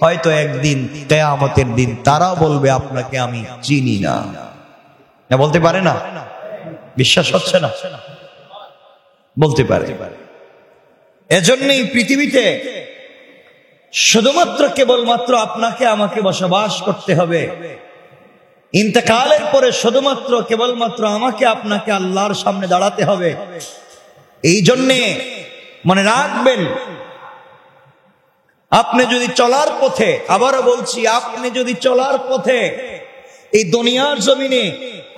হয়তো একদিন কিয়ামতের দিন তারা বলবে আপনাকে আমি চিনি না। বলতে পারে না? বিশ্বাস হচ্ছে না? বলতে পারে। এজন্যই পৃথিবীতে শুধুমাত্র কেবলমাত্র আপনাকে আমাকে বসবাস করতে হবে। ইন্তেকালের পরে শুধুমাত্র কেবলমাত্র আমাকে আপনাকে আল্লাহর সামনে দাঁড়াতে হবে। এই জন্যে মনে রাখবেন, আপনি যদি চলার পথে, আবারও বলছি, আপনি যদি চলার পথে এই দুনিয়ার জমিনে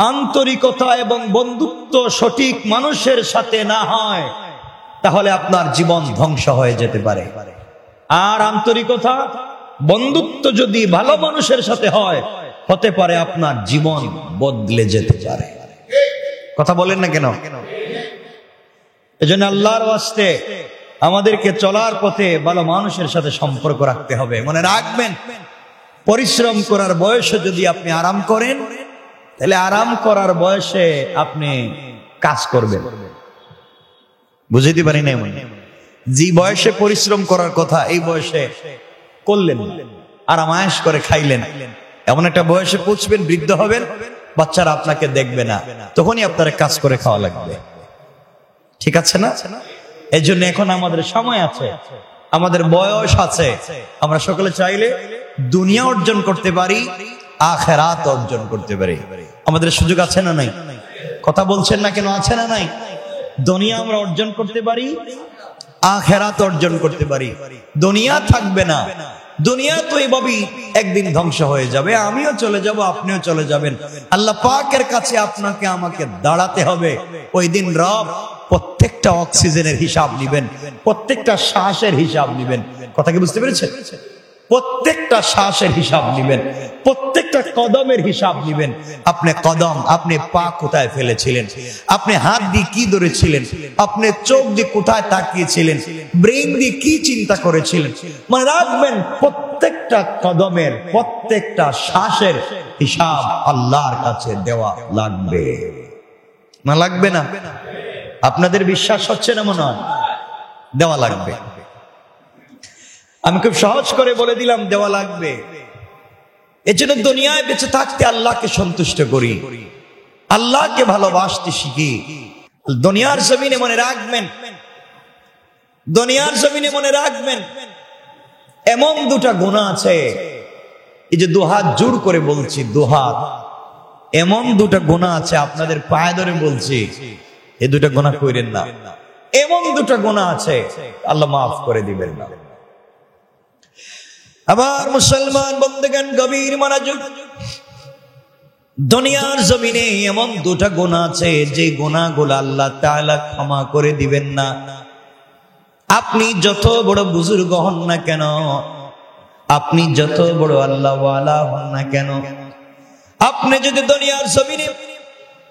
আন্তরিকতা এবং বন্ধুত্ব সঠিক মানুষের সাথে না হয়, তাহলে আপনার জীবন ধ্বংস হয়ে যেতে পারে। আর আন্তরিকতা বন্ধুত্ব যদি ভালো মানুষের সাথে হয়, হতে পারে আপনার জীবন বদলে যেতে পারে। কথা বলেন না কেন? এজন্য আল্লাহর ওয়াস্তে আমাদেরকে চলার পথে ভালো মানুষের সাথে সম্পর্ক রাখতে হবে। মনে রাখবেন, পরিশ্রম করার বয়সে যদি আপনি আরাম করেন, তাহলে আরাম করার বয়সে আপনি কাজ করবেন। বুঝাইতে পারি না? যে বয়সে পরিশ্রম করার কথা এই বয়সে করলেন, আরাম আয়েশ করে খাইলেন, এমন একটা বয়সে পৌঁছবেন, বৃদ্ধ হবেন, বাচ্চারা আপনাকে দেখবে না, তখনই আপনার কাজ করে খাওয়া লাগবে। ঠিক আছে না? এই জন্য এখন আমাদের সময় আছে, আমাদের বয়স আছে, আমরা সকলে চাইলে দুনিয়া অর্জন করতে পারি, আখিরাত অর্জন করতে পারি। আমাদের সুযোগ আছে না নাই? কথা বলছেন না কেন? আছে না নাই? দুনিয়া আমরা অর্জন করতে পারি, আখিরাত অর্জন করতে পারি। দুনিয়া থাকবে না, দুনিয়া তো এইভাবেই একদিন ধ্বংস হয়ে যাবে, আমিও চলে যাব, আপনিও চলে যাবেন। আল্লাহ পাকের কাছে আপনাকে আমাকে দাঁড়াতে হবে। ওই দিন রব প্রত্যেকটা অক্সিজেনের হিসাব নিবেন, প্রত্যেকটা শ্বাসের হিসাব নিবেন। কথা কি বুঝতে পেরেছেন? প্রত্যেকটা শ্বাসের হিসাব নিবেন, প্রত্যেকটা কদমের হিসাব নিবেন। আপনি কদম, আপনি পা কোথায় ফেলেছিলেন, আপনি হাত দিয়ে কি ধরেছিলেন, আপনি চোখ দিয়ে কোথায় তাকিয়েছিলেন, ব্রেন দিয়ে কি চিন্তা করেছিলেন। মনে রাখবেন, প্রত্যেকটা কদমের, প্রত্যেকটা শ্বাসের হিসাব আল্লাহর কাছে দেওয়া লাগবে। না লাগবে না? আপনাদের বিশ্বাস হচ্ছে না মনে হয়? দেওয়া লাগবে। আমি খুব সহজ করে বলে দিলাম, দেওয়া লাগবে। এজন্য দুনিয়ায় বেঁচে থাকতে আল্লাহকে সন্তুষ্ট করি, আল্লাহকে ভালোবাসতে শিখি। দুনিয়ার জমিনে মনে রাখবেন, দুনিয়ার জমিনে মনে রাখবেন, এমন দুটা গুনাহ আছে, এই যে দুহাত জোর করে বলছি, দুহাত, এমন দুটা গুনাহ আছে, আপনাদের পায়ে ধরে বলছি, এই দুটা গুনাহ কইরেন না। এমন দুটা গুনাহ আছে, আল্লাহ মাফ করে দিবেন না। আবার মুসলমান বন্ধুগণ, গভীর মনোযোগ। দুনিয়ার জমিনে এমন দুটা গুনাহ আছে, যে গুনাহগুলো আল্লাহ তাআলা ক্ষমা করে দিবেন না। আপনি যত বড় বুজুর্গ হন না কেন, আপনি যত বড় আল্লাহ ওয়ালা হন না কেন, আপনি যদি দুনিয়ার জমিনে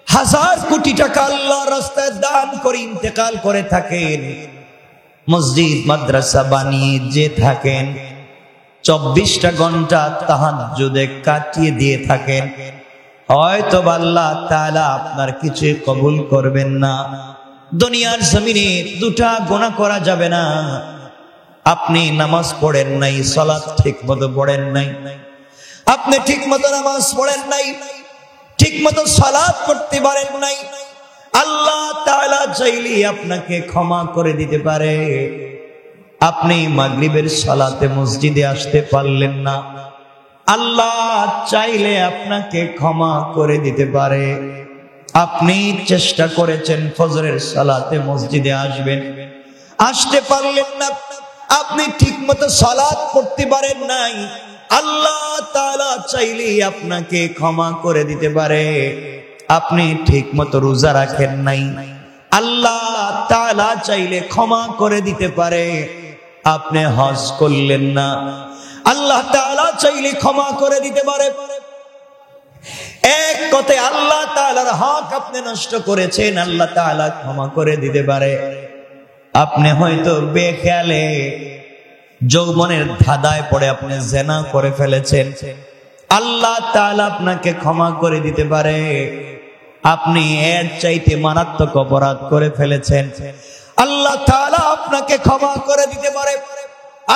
1000 কোটি টাকা আল্লাহর রাস্তায় দান করে ইন্তেকাল করে থাকেন, মসজিদ মাদ্রাসা বানিয়ে যে থাকেন, 24টা ঘন্টা তাহাজ্জুদে কাটিয়ে দিয়ে থাকেন, হয়তো আল্লাহ তাআলা আপনার কিছু কবুল করবেন না। দুনিয়ার জমিনে দুটা গুনাহ করা যাবে না। আপনি নামাজ পড়েন নাই, সালাত ঠিকমতো পড়েন নাই, আপনি ঠিকমতো নামাজ পড়েন নাই, ঠিকমতো সালাত পড়তে পারেন নাই, আল্লাহ তাআলা চাইলে আপনাকে ক্ষমা করে দিতে পারে। আপনি মাগরিবের সালাতে মসজিদে আসতে পারলেন না, আল্লাহ চাইলে আপনাকে ক্ষমা করে দিতে পারে। আপনি চেষ্টা করেছেন ফজরের সালাতে মসজিদে আসবেন, আসতে পারলেন না, আপনি ঠিকমতো সালাত পড়তে পারেন নাই, আল্লাহ তাআলা চাইলে আপনাকে ক্ষমা করে দিতে পারে। আপনি ঠিকমতো রোজা রাখেন নাই, আল্লাহ তাআলা চাইলে ক্ষমা করে দিতে পারে। আপনি হজ করলেন না, আল্লাহ তাআলা চাইলে ক্ষমা করে দিতে পারে। এক কথায় আল্লাহ তাআলার হক আপনি নষ্ট করেছেন, আল্লাহ তাআলা ক্ষমা করে দিতে পারে। আপনি হয়তো বেখেয়ালে যৌবনের ধাঁধায় পড়ে আপনি জিনা করে ফেলেছেন, আল্লাহ তাআলা আপনাকে ক্ষমা করে দিতে পারে। আপনি এর চাইতে মারাত্মক অপরাধ করে ফেলেছেন, আল্লাহ তাআলা আপনাকে ক্ষমা করে দিতে পারে।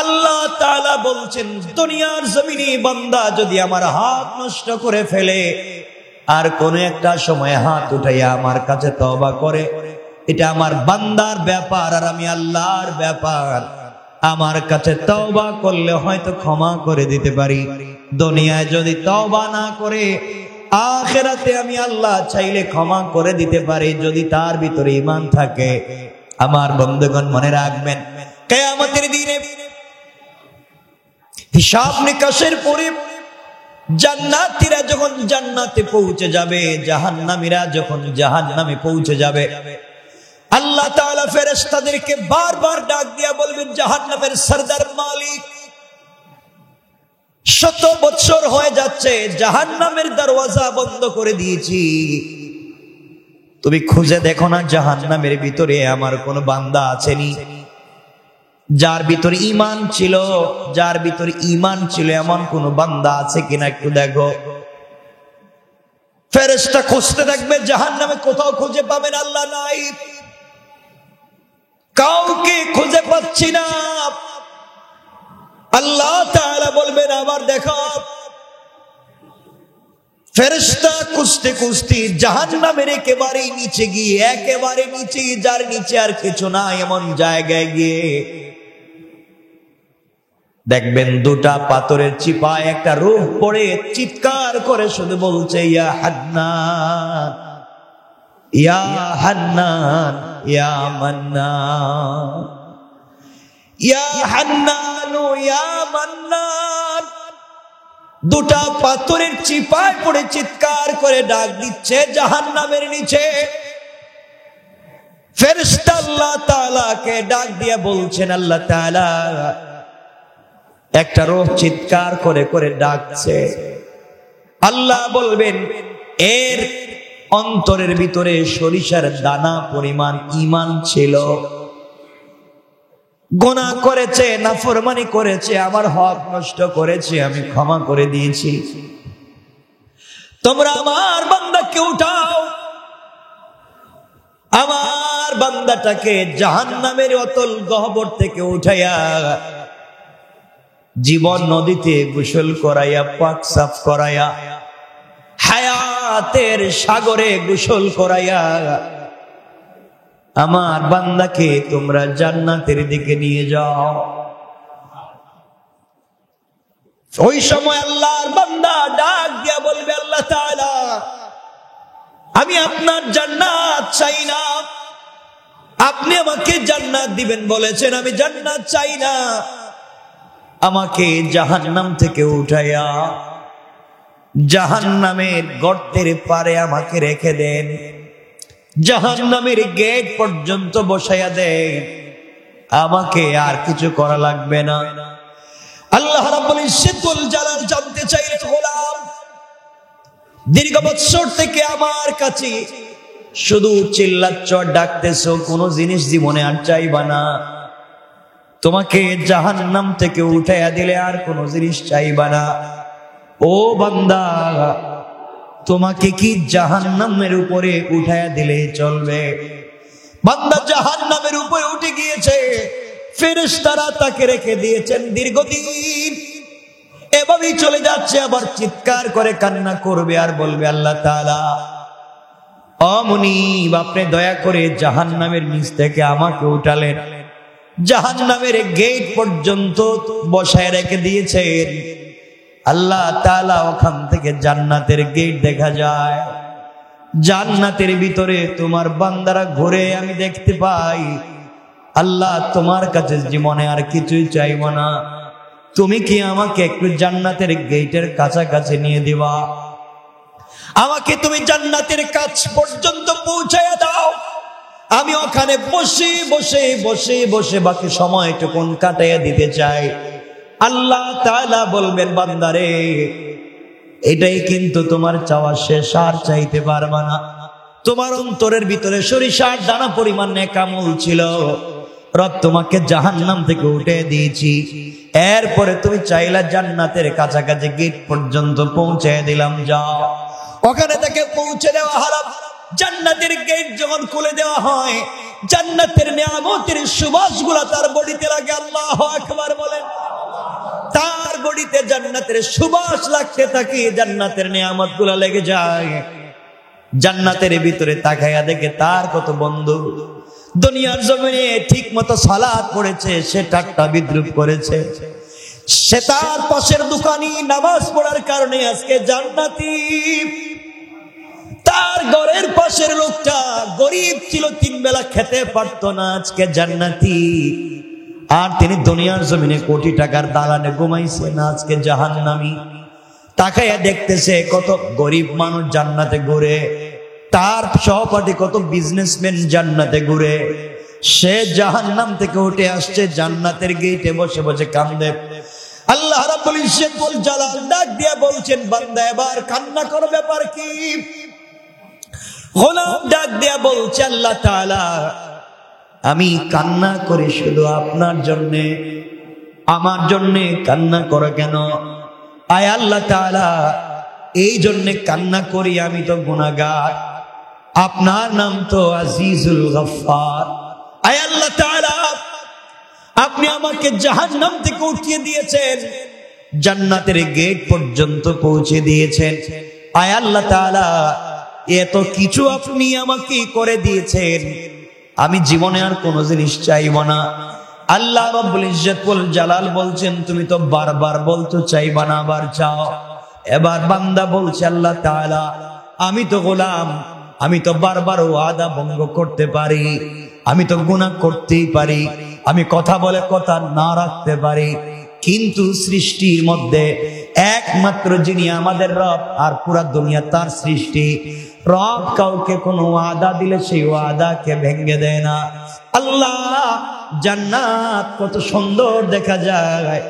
আল্লাহ তাআলা বলছেন, দুনিয়ার জমিনে বান্দা যদি আমার হাত নষ্ট করে ফেলে, আর কোন একটা সময় হাত উঠাইয়া আমার কাছে তওবা করে, এটা আমার বান্দার ব্যাপার আর আমি আল্লাহর ব্যাপার। আমার কাছে তওবা করলে হয়তো ক্ষমা করে দিতে পারি। দুনিয়ায় যদি তওবা না করে, আখিরাতে আমি আল্লাহ চাইলে ক্ষমা করে দিতে পারি, যদি তার ভিতরে ঈমান থাকে। আমার বন্ধুগণ মনে রাখবেন, কিয়ামতের দিনে হিসাব নিকাশের পরে জান্নাতীরা যখন জান্নাতে পৌঁছে যাবে, জাহান্নামীরা যখন জাহান্নামে পৌঁছে যাবে, আল্লাহ তাআলা ফেরেশতাদেরকে বারবার ডাক দিয়া বলবেন, জাহান্নামের সরদার মালিক, 100 বছর হয়ে যাচ্ছে জাহান্নামের দরওয়াজা বন্ধ করে দিয়েছি, তুমি খুঁজে দেখো না জাহান্নামের ভিতরে আমার কোন বান্দা আছেনি, যার ভিতরে ঈমান ছিল, যার ভিতরে ঈমান ছিল এমন কোন বান্দা আছে কিনা একটু দেখো। ফেরেশতা খুঁজতে থাকবে, জাহান্নামে কোথাও খুঁজে পাবেন আল্লাহ নাই, কাউকে খুঁজে পাচ্ছি না। আল্লাহ তাআলা বলবেন, আবার দেখো। ফেরেশতা খুঁজতে খুঁজতে জাহান্নামের একেবারে নিচে গিয়ে, একেবারে নিচে, যার নিচে আর কিছু না এমন জায়গায় গিয়ে দেখবেন দুটা পাথরের চিপায় একটা রূহ পড়ে চিৎকার করে শুধু বলছে, ইয়া হান্নান, ইয়া হান্নান, ইয়া মান্নান, ইয়া হান্নান, ইয়া মান্নান। দুটা পাথরের চিপায় পড়ে চিৎকার করে ডাক দিচ্ছে জাহান্নামের নিচে। ফেরেশতা আল্লাহ তাআলাকে ডাক দিয়ে বলছেন, আল্লাহ তাআলা একটা রূহ চিৎকার করে করে ডাকছে। আল্লাহ বলবেন, এর অন্তরের ভিতরে সরিষার দানা পরিমাণ ঈমান ছিল, গুনাহ করেছে, নাফরমানি করেছে, আমার হক নষ্ট করেছে, আমি ক্ষমা করে দিয়েছি, তোমরা আমার বান্দাকে উঠাও, আমার বান্দাটাকে জাহান্নামের অতল গহ্বর থেকে উঠাইয়া জীবন নদীতে গোসল করাইয়া, পাক সাফ করাইয়া, হায়াতের সাগরে গোসল করাইয়া আমার বান্দাকে তোমরা জান্নাতের দিকে নিয়ে যাও। ওই সময় আল্লাহর বান্দা ডাক দিয়া বলবে, আল্লাহ তাআলা, আমি আপনার জান্নাত চাই না, আপনি আমাকে জান্নাত দিবেন বলেছেন, আমি জান্নাত চাই না, আমাকে জাহান্নাম থেকে উঠাইয়া জাহান্নামের গর্তের পারে আমাকে রেখে দেন, জাহান্নামের গেট পর্যন্ত বসাইয়া দেন, আমাকে আর কিছু করা লাগবে না। আল্লাহ রাব্বুল ইজ্জতুল জালাল জানতে চাইলেন, গোলাম, দীর্ঘ বছর থেকে আমার কাছে শুধু চিল্লাচ্ছ, ডাকতেছো, কোনো জিনিস জীবনে আর চাইবা না, তোমাকে জাহান্নাম থেকে উঠাইয়া দিলে আর কোনো জিনিস চাইবা না, ও বান্দা, তোমাকে কি জাহান্নামের উপরে উঠাইয়া দিলে চলবে? বান্দা জাহান্নামের উপরে উঠে গিয়েছে, ফেরেশতারা তাকে রেখে দিয়েছেন দীর্ঘদিন, এভাবেই চলে যাচ্ছে, আবার চিৎকার করে কান্না করবে আর বলবে, আল্লাহ তাআলা, ও মুনিব, আপনি দয়া করে জাহান্নামের নিচ থেকে আমাকে উঠালেন, জাহান্নামের গেট পর্যন্ত বসায় রেখে দিয়েছেন। আল্লাহ তাআলা ওখান থেকে জান্নাতের গেট দেখা যায়, জান্নাতের ভিতরে তোমার বান্দারা ঘুরে আমি দেখতে পাই। আল্লাহ, তোমার কাছে জীবনে আর কিছুই চাইব না, তুমি কি আমাকে একটু জান্নাতের গেটের কাছাকাছি নিয়ে দিবা, আমাকে তুমি জান্নাতের কাছ পর্যন্ত পৌঁছায়া দাও, আমি ওখানে বসে বসে বসে বসে বাকি সময়টুকুন কাটাইয়া দিতে চাই। আল্লাহ তাআলা বলবেন, বান্দারে, এটাই কিন্তু তোমার চাওয়া শেষ, আর চাইতে পারবা না। তোমার অন্তরের ভিতরে সরিষার দানা পরিমাণ নেক আমল ছিল, রব তোমাকে জাহান্নাম থেকে উঠে দিয়েছি, এরপরে তুমি চাইলা জান্নাতের কাছাকাছি গেট পর্যন্ত পৌঁছে দিলাম, যাও। ওখানে তাকে পৌঁছে দেওয়া হলো। জান্নাতের গেট যখন খুলে দেওয়া হয়, জান্নাতের নিয়ামতের সুবাসগুলো তার বডিতে লাগে। আল্লাহু আকবার বলেন। তার বডিতে জান্নাতের সুবাস লাগতে থাকে, জান্নাতের নিয়ামতগুলো লেগে যায়। জান্নাতের ভিতরে তাকাইয়া দেখে তার কত বন্ধু দুনিয়ার জমিনে ঠিক মতো সালাত পড়েছে, সে ঠাট্টা বিদ্রুপ করেছে। সে তার পাশের দোকানি নামাজ পড়ার কারণে আজকে জান্নাতি। তার ঘরের পাশের লোকটা গরিব ছিল, 3 বেলা খেতে পারতো না, আজকে জান্নাতি। আর তিনি দুনিয়ার জমিনে কোটি টাকার দালানে ঘুমাইছেন, আজকে জাহান্নামী। তাকাইয়া দেখতেছে কত গরিব মানুষ জান্নাতে ঘুরে, তার সহপাঠী কত বিজনেসম্যান জান্নাতে ঘুরে, সে জাহান্নাম থেকে উঠে আসছে, জান্নাতের গেটে বসে বসে কান্দে। আল্লাহ রাব্বুল ইজ্জত ওয়াল জালাল ডাক দিয়া বলছেন, বান্দা এবার কান্না করো, ব্যাপার কি? গোলাম ডাক দিয়া বলছে, আল্লাহ তাআলা আমি কান্না করি শুধু আপনার জন্য, আমার জন্য কান্না করো কেন? আয় আল্লাহ তাআলা এই জন্য কান্না করি, আমি তো গুনাহগার, আপনার নাম তো আজিজুল গফফার। আয় আল্লাহ তাআলা আপনি আমাকে জাহান্নাম থেকে উঠিয়ে দিয়েছেন, জান্নাতের গেট পর্যন্ত পৌঁছে দিয়েছেন। আয় আল্লাহ তাআলা এত কিছু আপনি আমাকে করে দিয়েছেন, আমি জীবনে আর কোনো জিনিস চাইব না। আল্লাহ রাব্বুল ইজ্জত ওয়াল জালাল বলছেন, তুমি তো বারবার বলতো চাইবা না, আবার চাও। এবার বান্দা বলছে, আল্লাহ তাআলা আমি তো গোলাম, আমি তো বারবার ওয়াদা ভঙ্গ করতে পারি, আমি তো গুনাহ করতেই পারি, আমি কথা বলে কথা না রাখতে পারি, কিন্তু সৃষ্টির মধ্যে একমাত্র যিনি আমাদের রব আর পুরা দুনিয়া তার সৃষ্টি, রব কাউকে কোনো ওয়াদা দিলে সেই ওয়াদাকে ভেঙে দেয় না। আল্লাহ জান্নাত কত সুন্দর দেখা যায়,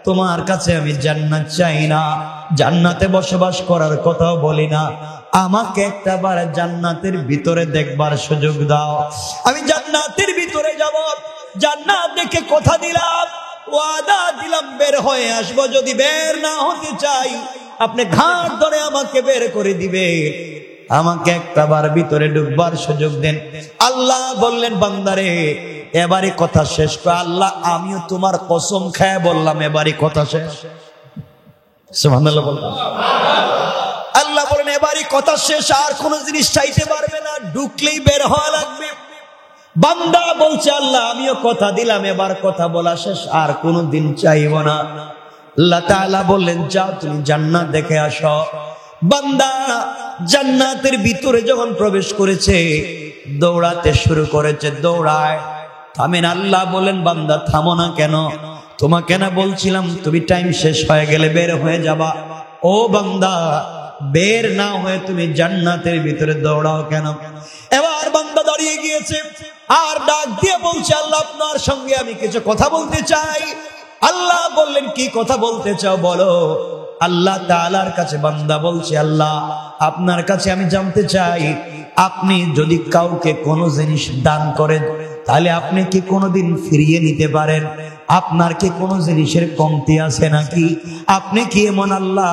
তোমার কাছে আমি জান্নাত চাই না, জান্নাতে বসবাস করার কথাও বলি না, আমাকে একটা বার জান্নাতের ভিতরে দেখবার সুযোগ দাও, আমি জান্নাতের ভিতরে যাব, জান্নাত দেখে কথা দিলাম, ওয়াদা দিলাম বের হয়ে আসবো, যদি বের না হতে চাই আপনি ঘাট ধরে আমাকে বের করে দিবে, আমাকে একটা বার ভিতরে ঢুকবার সুযোগ দেন। আল্লাহ বললেন, বান্দারে এবারে কথা শেষ কর। আল্লাহ আমিও তোমার কসম খায় বললাম এবারে কথা শেষ। সুবহানাল্লাহ বললাম। আল্লাহ বলেন এবারে কথা শেষ, আর কোন জিনিস চাইতে পারবে না, ঢুকলেই বের হওয়া লাগবে। বান্দা বলছে, আল্লাহ আমিও কথা দিলাম, এবার কথা বলা শেষ, আর কোনদিন চাইব না। আল্লাহ তাআলা বললেন, যাও তুমি জান্নাত দেখে আসো। বান্দা জান্নাতের ভিতরে যখন প্রবেশ করেছে, দৌড়াতে শুরু করেছে, দৌড়ায়। থামেন। আল্লাহ বলেন, বান্দা থামো না কেন? তোমাকে না বলছিলাম তুমি টাইম শেষ হয়ে গেলে বের হয়ে যাবা? ও বান্দা, বের না হয়ে তুমি জান্নাতের ভিতরে দৌড়াও কেন? এবার বান্দা দাঁড়িয়ে গিয়েছে আর ডাক দিয়ে বলছে, আল্লাহ আপনার সঙ্গে আমি কিছু কথা বলতে চাই। আল্লাহ বললেন, কি কথা বলতে চাও বলো। আল্লাহ তাআলার কাছে বান্দা বলছে, আল্লাহ আপনার কাছে আমি জানতে চাই, আপনি যদি কাউকে কোনো জিনিস দান করেন তাহলে আপনি কি কোনোদিন ফিরিয়ে নিতে পারেন? আপনার কি কোনো জিনিসের কমতি আছে নাকি? আপনি কি এমন আল্লাহ,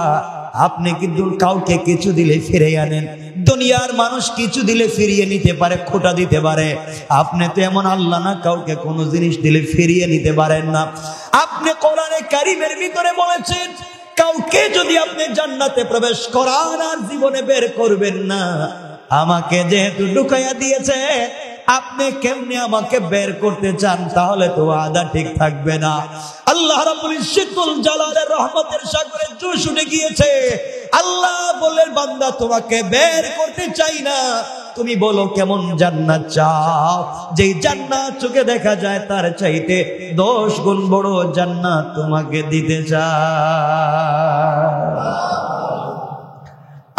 আপনি কিন্তু কাউকে কিছু দিলে ফিরে আনেন? দুনিয়ার মানুষ কিছু দিলে ফিরিয়ে নিতে পারে, খোটা দিতে পারে, আপনি তো এমন আল্লাহ না, কাউকে কোনো জিনিস দিলে ফিরিয়ে নিতে পারেন না। আপনি কোরআনে কারীমের ভিতরে বলেছেন, কাউকে যদি আপনি জান্নাতে প্রবেশ করান আর জীবনে বের করবেন না, আমাকে যেহেতু ঢুকাইয়া দিয়েছে, আপনি কেমনে আমাকে বের করতে চান? তাহলে তো ওয়াদা ঠিক থাকবে না। আল্লাহ রাব্বুল ইজ্জত ওয়াল জালালের রহমতের সাগরে জোশ উঠে গিয়েছে। আল্লাহ বললেন, বান্দা তোমাকে বের করতে চাই না, তুমি বলো কেমন জান্নাত চাও, যে জান্নাত চোখে দেখা যায় তার চাইতে 10 গুণ বড় জান্নাত তোমাকে দিতে চাই।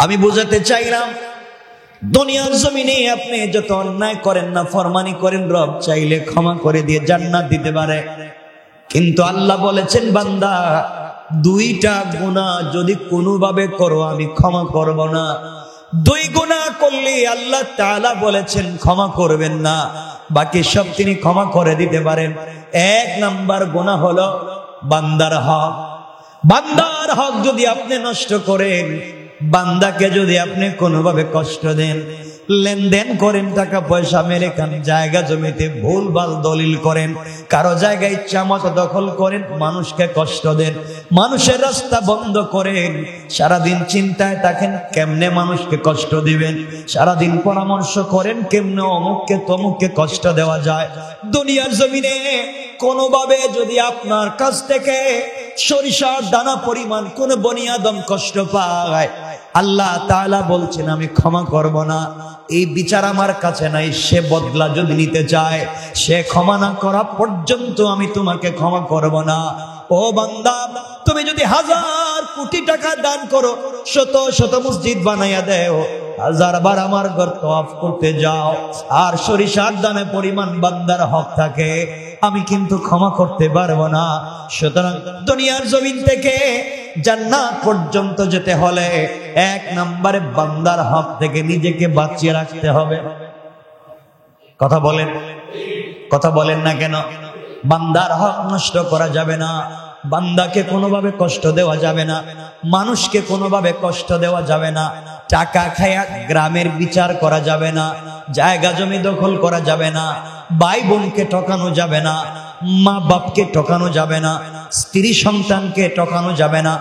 আমি বুঝাতে চাইলাম, দুনিয়ার জমিনে আপনি যত অন্যায় করেন না, ফরমানি করেন, রব চাইলে ক্ষমা করে দিয়ে জান্নাত দিতে পারে। কিন্তু আল্লাহ বলেছেন, বান্দা দুইটা গুনাহ যদি কোনোভাবে করো আমি ক্ষমা করব না। 2 গুনাহ করলে আল্লাহ তাআলা বলেছেন ক্ষমা করবেন না, বাকি সব তিনি ক্ষমা করে দিতে পারেন। 1 নাম্বার গুনাহ হলো বান্দার হক। বান্দার হক যদি আপনি নষ্ট করেন, বান্দাকে যদি আপনি কোনোভাবে কষ্ট দেন, লেনদেন করেন, টাকা পয়সা মেরে খান, জায়গা জমিতে ভুলভাল দলিল করেন, কারো জায়গা ইচ্ছা মতো দখল করেন, মানুষকে কষ্ট দেন, মানুষের রাস্তা বন্ধ করেন, সারাদিন চিন্তায় থাকেন কেমনে মানুষকে কষ্ট দিবেন, সারাদিন পরামর্শ করেন কেমনে অমুককে তমুককে কষ্ট দেওয়া যায়। দুনিয়ার জমিনে কোনোভাবে যদি আপনার কাছ থেকে সরিষার দানা পরিমাণ কোন বনি আদম কষ্ট পায়, আল্লাহ তাআলা বলছেন আমি ক্ষমা করব না। এই বিচার আমার কাছে নাই। সে বদলা যদি নিতে চায়, সে ক্ষমা না করা পর্যন্ত আমি তোমাকে ক্ষমা করব না। ও বান্দা, তুমি যদি 1000 কোটি টাকা দান করো, শত শত মসজিদ বানাইয়া দেও, 1000 বার আমার ঘর তওয়াফ করতে যাও, আর সরিষার দামে পরিমাণ বান্দার হক থাকে, আমি কিন্তু ক্ষমা করতে পারবো না। সুতরাং দুনিয়ার জমিন থেকে জান্নাত পর্যন্ত যেতে হলে 1 নম্বরে বান্দার হক থেকে নিজেকে বাঁচিয়ে রাখতে হবে। কথা বলেন না কেন? বান্দার হক নষ্ট করা যাবে না, বান্দাকে কোনোভাবে কষ্ট দেওয়া যাবে না, মানুষকে কোনোভাবে কষ্ট দেওয়া যাবে না, টাকা খায়া গ্রামের বিচার করা যাবে না, জায়গা জমি দখল করা যাবে না, ভাই বোনকে ঠকানো যাবে না, মা বাপকে ঠকানো যাবে না, স্ত্রী সন্তানকে ঠকানো যাবে না,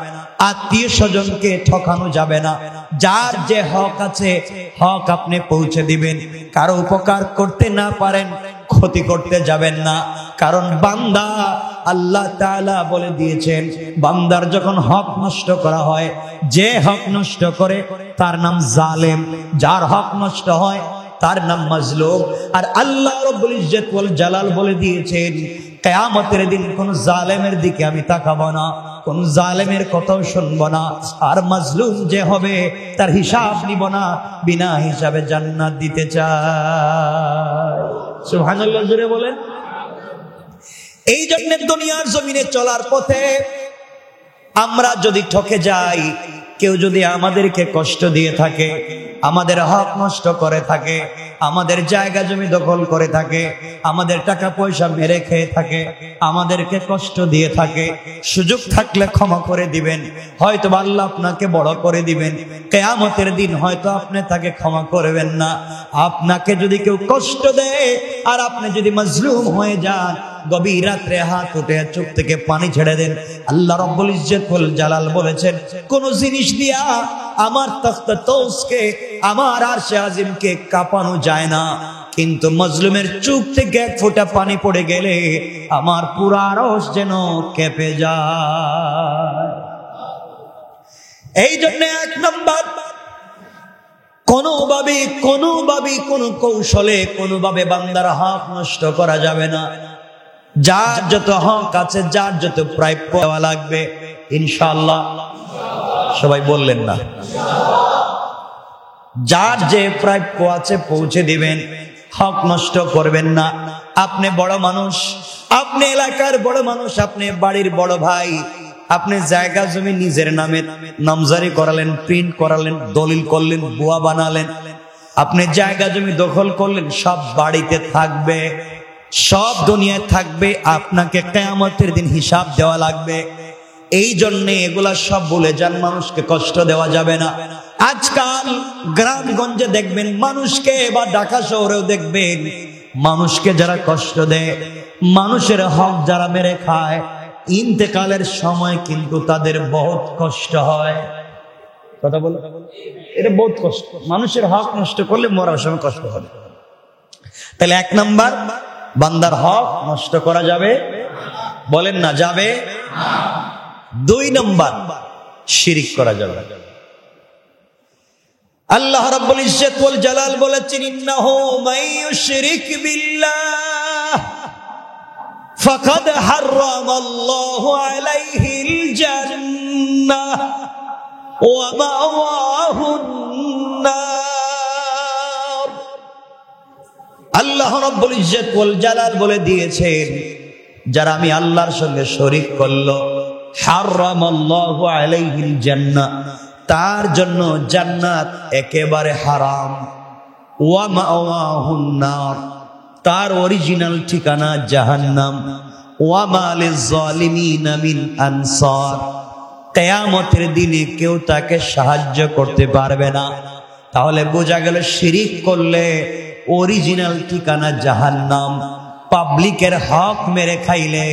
আত্মীয় স্বজনকে ঠকানো যাবে না। যার যে হক আছে হক আপনি পৌঁছে দিবেন। কারো উপকার করতে না পারেন, ক্ষতি করতে যাবেন না। কারণ বান্দা, আল্লাহ তাআলা বলে দিয়েছেন, বান্দার যখন হক নষ্ট করা হয়, যে হক নষ্ট করে তার নাম জালেম, যার হক নষ্ট হয় তার নাম মাজলুম। আর আল্লাহ রাব্বুল ইজ্জত ওয়াল জালাল বলে দিয়েছেন, কিয়ামতের দিন কোন জালেমের দিকে আমি তাকাবো না, কোন জালেমের কথাও শুনবো না, আর মাজলুম যে হবে তার হিসাব নিব না, বিনা হিসাবে জান্নাত দিতে চাই। সুবহানাল্লাহ, জোরে বলেন। এই জন্য দুনিয়ার জমিনে চলার পথে আমরা যদি ঠকে যাই, কেউ যদি আমাদেরকে কষ্ট দিয়ে থাকে, আমাদের হক নষ্ট করে থাকে, আমাদের জায়গা জমি দখল করে থাকে, আমাদের টাকা পয়সা মেরে খেয়ে থাকে, আমাদেরকে কষ্ট দিয়ে থাকে, সুযোগ থাকলে ক্ষমা করে দিবেন। হয়তো আল্লাহ আপনাকে বড় করে দিবেন, কিয়ামতের দিন হয়তো আপনি তাকে ক্ষমা করবেন না। আপনাকে যদি কেউ কষ্ট দেয় আর আপনি যদি মাজলুম হয়ে যান, গভীর রাত্রে হাত উঠে চোখ থেকে পানি ছেড়ে দেন। আল্লাহ রাব্বুল ইজ্জত ওয়াল জালাল বলেছেন, কোন জিনিস দিয়া আমার তখতে তৌসকে, আমার আরশে আজিমকে কাঁপানো যায় না, কিন্তু মাজলুমের চোখ থেকে 1 ফোঁটা পানি পড়ে গেলে আমার পুরো আরশ যেন কেঁপে যায়। এই জন্য 1 নম্বর, কোনোভাবে কোনো কৌশলে কোনোভাবে বান্দার হক নষ্ট করা যাবে না। যার যত হক আছে, যার যত প্রাপ্য দেওয়া লাগবে, ইনশাআল্লাহ। সবাই বললেন না? যার যে প্রাপ্য আছে পৌঁছে দিবেন, হক নষ্ট করবেন না। আপনি বড় মানুষ, আপনি এলাকার বড় মানুষ, আপনি বাড়ির বড় ভাই, আপনি জায়গা জমি নিজের নামে নামজারি করালেন, প্রিন্ট করালেন, দলিল করলেন, বুয়া বানালেন, আপনি জায়গা জমি দখল করলেন, সব বাড়িতে থাকবে, সব দুনিয়ায় থাকবে, আপনাকে কিয়ামতের দিন হিসাব দেওয়া লাগবে। এই জন্য এগুলা সব ভুলে যান, মানুষকে কষ্ট দেওয়া যাবে না। আজকাল গ্রামগঞ্জে দেখবেন মানুষকে, বা ঢাকা শহরেও দেখবেন মানুষকে যারা কষ্ট দেয়, মানুষের হক যারা মেরে খায়, ইন্তেকালের সময় কিন্তু তাদের বহুত কষ্ট হয়। কথা বলো, এটা বহুত কষ্ট। মানুষের হক নষ্ট করলে মরার সময় কষ্ট হবে। তাহলে 1 নাম্বার, বান্দার হক নষ্ট করা যাবে, বলেন না যাবে। 2 নাম্বার, শিরিক করা যাবে। আল্লাহ রাব্বুল ইজ্জত ওয়াল জালাল বলেছেন, ইন্নাহু মাইয়ুশরিক বিল্লাহ ফাকাদ হারামাল্লাহু আলাইহিল জান্নাহ ওয়া মাওয়াহুন নার। আল্লাহ রাব্বুল ইজ্জত ওয়াল জালাল বলে দিয়েছেন, যারা আমি আল্লাহর সঙ্গে শরীক করলো, হারামাল্লাহু আলাইহিল জান্নাহ, তার জন্য জান্নাত একেবারে হারাম। ওয়া মাওয়াহুন নার, তার অরিজিনাল ঠিকানা জাহান্নাম। ওয়া মা লিয-যালিমিনা মিন আনসার, কিয়ামতের দিনে কেউ তাকে সাহায্য করতে পারবে না। তাহলে বোঝা গেল, শিরিক করলে অরিজিনাল ঠিকানা জাহান্নাম, পাবলিকের হক মেরে খাইলে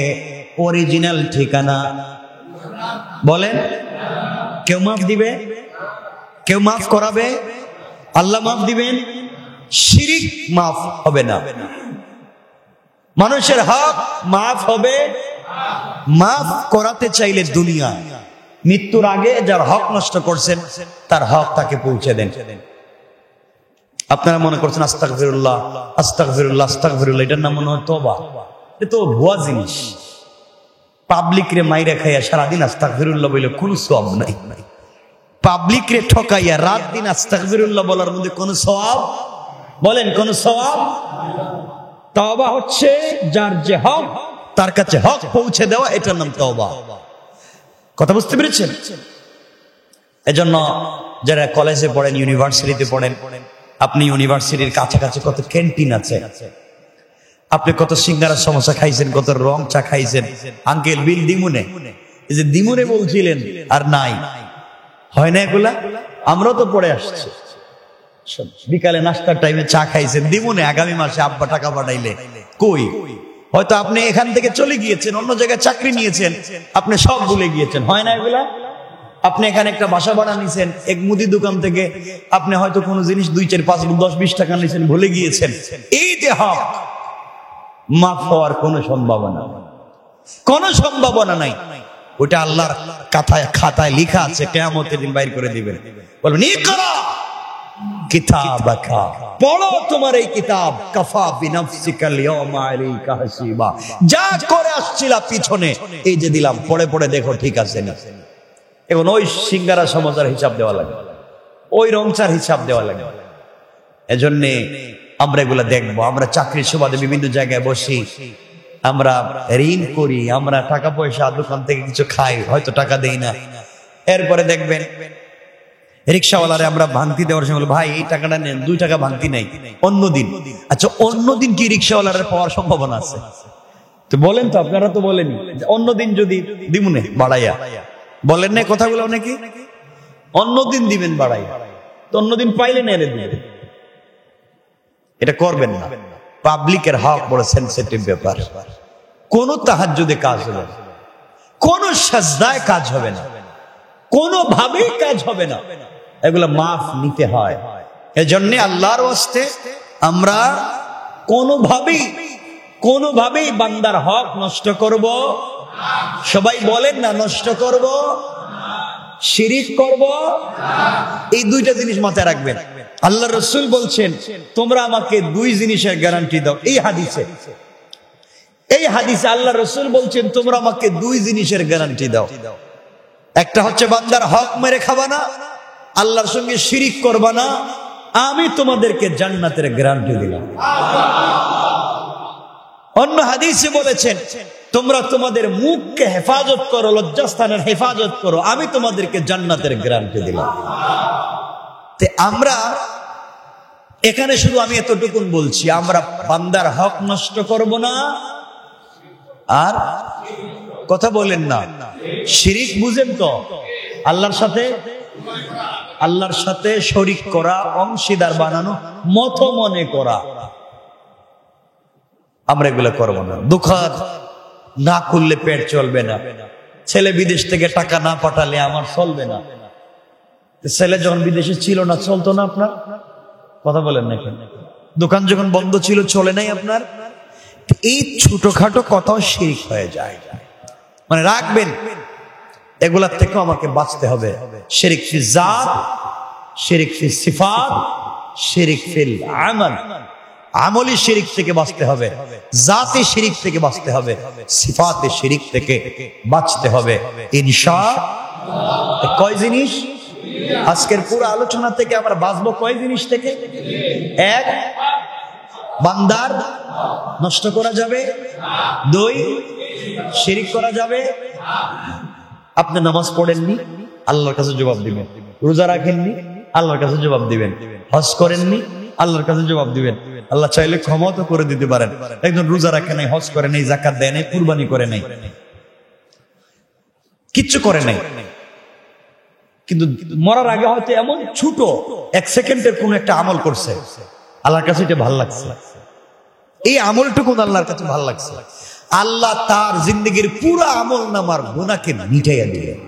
অরিজিনাল ঠিকানা, বলেন, কেউ মাফ দিবে? কেউ মাফ করাবে? আল্লাহ মাফ দিবেন? শিরিক মাফ হবে না। মানুষের হক মাফ হবে, মাফ করাতে চাইলে দুনিয়া, মৃত্যুর আগে যার হক নষ্ট করছেন তার হক তাকে পৌঁছে দেন। আপনারা মনে করছেন আস্তাগফিরুল্লাহ আস্তাগফিরুল্লাহ আস্তাগফিরুল্লাহ, এটার নাম মনে হয় তওবা। এ তো ভুয়া জিনিস। পাবলিক রে মাইরা খাইয়া সারাদিন আস্তাগফিরুল্লাহ বলে কোনো সওয়াব নাই। পাবলিক রে ঠকাইয়া রাত দিন আস্তাগফিরুল্লাহ বলার মধ্যে কোনো সওয়াব, বলেন কোন সওয়াব? তওবা হচ্ছে যার যে হক তার কাছে হক পৌঁছে দেওয়া, এটার নাম তওবা। কথা বুঝতে পেরেছেন? এজন্য যারা কলেজে পড়েন, ইউনিভার্সিটিতে পড়েন, আপনি ইউনিভার্সিটির কাছাকাছি কত ক্যান্টিন আছে, আপনি কত সিঙ্গারা সমোসা খাইছেন, কত রং চা খাইছেন। আঙ্কেল বিল দিমুনে, এই যে দিমুনে বলছিলেন আর নাই, হয় না এগুলা? আমরাও তো পড়ে আসছি। বিকালে নাস্তার টাইমে চা খাইছেন দিমুনে, আগামী মাসে আব্বা টাকা পাঠাইলে কই? হয়তো আপনি এখান থেকে চলে গিয়েছেন, অন্য জায়গায় চাকরি নিয়েছেন, আপনি সব ভুলে গিয়েছেন, হয় না এগুলা? আপনি এখানে একটা বাসা ভাড়া নিয়েছেন, এক মুদি দোকান থেকে আপনি হয়তো কোনো জিনিস 2, 4, 5, 10, 20 টাকা নিয়েছেন, ভুলে গিয়েছেন। এই যে হক, মাফ হওয়ার কোনো সম্ভাবনা নাই। ওটা আল্লাহর খাতায় লেখা আছে, কিয়ামতের দিন বাইর করে দিবেন। বলবেন ইকরা কিতাবাকা, পড়ো তোমার এই কিতাব, কাফা বিনাফসিকাল ইয়াওমা আলাইকা হাসিবা। যা করে আসছিলা পিছনে, এই যে দিলাম, পড়ে পড়ে দেখো ঠিক আছে না। এখন ওই সিঙ্গারা সমোসার হিসাব দেওয়া লাগে, ওই রংচার হিসাব দেওয়া লাগে। এজন্য আমরা এগুলা দেখবো। আমরা চাকরির সুবাদে বিভিন্ন জায়গায় বসি, আমরা ঋণ করি, আমরা টাকা পয়সা দোকান থেকে কিছু খাই, হয়তো টাকা দেই না। এরপরে দেখবেন রিক্সাওয়ালারে আমরা ভাঙতি দেওয়ার সময় ভাই এই টাকাটা নেন, 2 টাকা ভাঙতি নাই অন্যদিন। আচ্ছা, অন্যদিন কি রিক্সাওয়ালারে পাওয়ার সম্ভাবনা আছে? তো বলেন তো, আপনারা তো বলেনি অন্যদিন যদি দিমুনে বাড়াইয়া, বলেন না কথাগুলো নাকি? অন্যদিন দিবেন বাড়াইয়া, তো অন্যদিন পাইলে নেড়ে দিবেন। এটা করবেন না। পাবলিকের হক বড় সেনসিটিভ ব্যাপার। কোন তাহাজ্জুদে কাজ হবে না, কোন সাজদায় কাজ হবে না, কোনোভাবেই কাজ হবে না। এগুলো মাফ নিতে হয়। এজন্য আল্লাহর ওয়াস্তে আমরা কোনোভাবেই বান্দার হক নষ্ট করব। সবাই বলেন না, নষ্ট করব, শিরিক করব। এই 2টা জিনিস মাথায় রাখবেন। আল্লাহ রাসূল বলছেন, তোমরা আমাকে 2 জিনিসের গ্যারান্টি দাও। এই হাদিসে আল্লাহ রাসূল বলছেন, তোমরা আমাকে 2 জিনিসের গ্যারান্টি দাও। একটা হচ্ছে বান্দার হক মেরে খাবা না, আল্লাহর সঙ্গে শিরিক করবা না, আমি তোমাদেরকে জান্নাতের গ্যারান্টি দিলাম। অন্য হাদিসে বলেছেন, তোমরা তোমাদের মুখকে হেফাজত করো, লজ্জাস্থানের হেফাজত করো, আমি তোমাদেরকে জান্নাতের গ্যারান্টি দিলাম। আমরা এখানে শুধু আমি এতটুকুন বলছি, আমরা বান্দার হক নষ্ট করব না, আর কথা বলেন না শিরিক বুঝেন তো? আল্লাহর সাথে শরীক করা, অংশীদার বানানো, মত মনে করা, আমরা এগুলো করব না। দুখাত না করলে পেট চলবে না। ছেলে বিদেশ থেকে টাকা না পাঠালে আমার চলবে না। ছেলে যখন বিদেশে ছিল না, চলতো না আপনার? কথা বলেন না কেন? দোকান যখন বন্ধ ছিল, চলে নাই আপনার? এই ছোটখাটো কথাও শিরক হয়ে যায়। মানে রাখবেন, এগুলার থেকে আমাকে বাঁচতে হবে। শিরক ফি জাত, শিরক ফি সিফাত, শিরক ফিল আমাল। আমলি শিরক থেকে বাঁচতে হবে, জাতি শিরক থেকে বাঁচতে হবে, সিফাতে শিরক থেকে বাঁচতে হবে ইনশাআল্লাহ। কয় জিনিস? আজকের পুরো আলোচনা থেকে আমরা বাঁচবো কয় জিনিস থেকে? 1, বান্দার নষ্ট করা যাবে। 2, শিরক করা যাবে। আপনি নামাজ পড়েননি, আল্লাহর কাছে জবাব দিবেন। রোজা রাখেননি, আল্লাহর কাছে জবাব দিবেন। হজ করেননি, আল্লাহর কাছে জবাব দিবেন। আল্লাহ চাইলে ক্ষমা তো করে দিতে পারেন। একজন রোজা রাখে নাই, হজ করে নাই, যাকাত দেয় নাই, কুরবানি করে নাই, কিচ্ছু করে নাই, কিন্তু মরার আগে হয়তো এমন ছোট 1 সেকেন্ডের কোন একটা আমল করছে, আল্লাহর কাছে এটা ভালো লাগছে। এই আমলটুকু আল্লাহর কাছে ভালো লাগছে, আল্লাহ তার জিন্দগির পুরো আমল নামার গুনাহকে মিটাইয়া দিলেন।